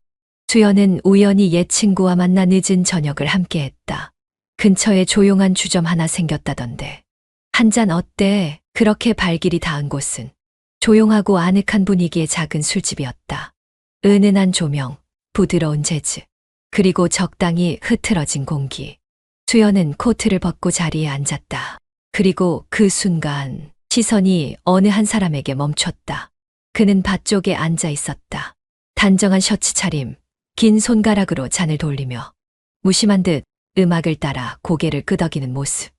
S1: 수연은 우연히 옛 친구와 만나 늦은 저녁을 함께했다. 근처에 조용한 주점 하나 생겼다던데. 한 잔 어때? 그렇게 발길이 닿은 곳은 조용하고 아늑한 분위기의 작은 술집이었다. 은은한 조명, 부드러운 재즈, 그리고 적당히 흐트러진 공기. 수연은 코트를 벗고 자리에 앉았다. 그리고 그 순간 시선이 어느 한 사람에게 멈췄다. 그는 밭 쪽에 앉아 있었다. 단정한 셔츠 차림, 긴 손가락으로 잔을 돌리며 무심한 듯 음악을 따라 고개를 끄덕이는 모습.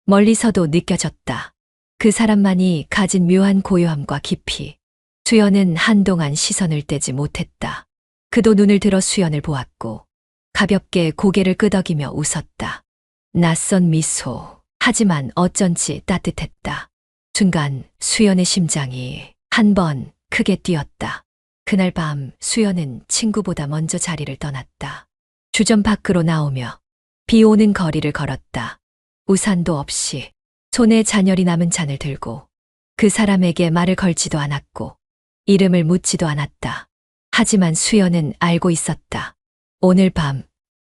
S1: 멀리서도 느껴졌다. 그 사람만이 가진 묘한 고요함과 깊이. 수연은 한동안 시선을 떼지 못했다. 그도 눈을 들어 수연을 보았고 가볍게 고개를 끄덕이며 웃었다. 낯선 미소. 하지만 어쩐지 따뜻했다. 순간 수연의 심장이 한 번 크게 뛰었다. 그날 밤 수연은 친구보다 먼저 자리를 떠났다. 주점 밖으로 나오며 비 오는 거리를 걸었다. 우산도 없이 손에 잔열이 남은 잔을 들고 그 사람에게 말을 걸지도 않았고 이름을 묻지도 않았다. 하지만 수연은 알고 있었다. 오늘 밤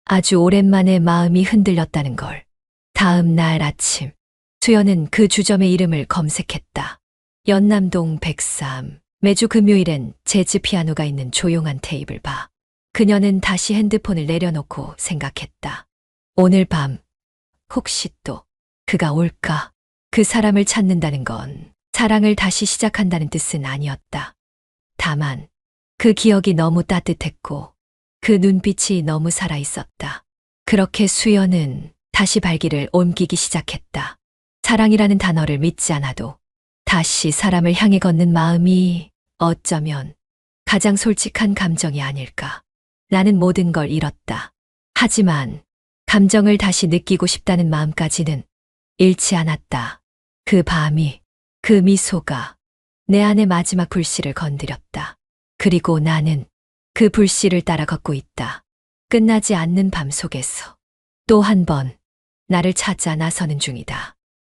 S1: 아주 오랜만에 마음이 흔들렸다는 걸. 다음 날 아침 수연은 그 주점의 이름을 검색했다. 연남동 103. 매주 금요일엔 재즈 피아노가 있는 조용한 테이블 바. 그녀는 다시 핸드폰을 내려놓고 생각했다. 오늘 밤 혹시 또 그가 올까? 그 사람을 찾는다는 건 사랑을 다시 시작한다는 뜻은 아니었다. 다만 그 기억이 너무 따뜻했고 그 눈빛이 너무 살아있었다. 그렇게 수연은 다시 발길을 옮기기 시작했다. 사랑이라는 단어를 믿지 않아도 다시 사람을 향해 걷는 마음이 어쩌면 가장 솔직한 감정이 아닐까. 나는 모든 걸 잃었다. 하지만 감정을 다시 느끼고 싶다는 마음까지는 잃지 않았다. 그 밤이, 그 미소가 내 안의 마지막 불씨를 건드렸다. 그리고 나는 그 불씨를 따라 걷고 있다. 끝나지 않는 밤 속에서 또 한 번 나를 찾아 나서는 중이다.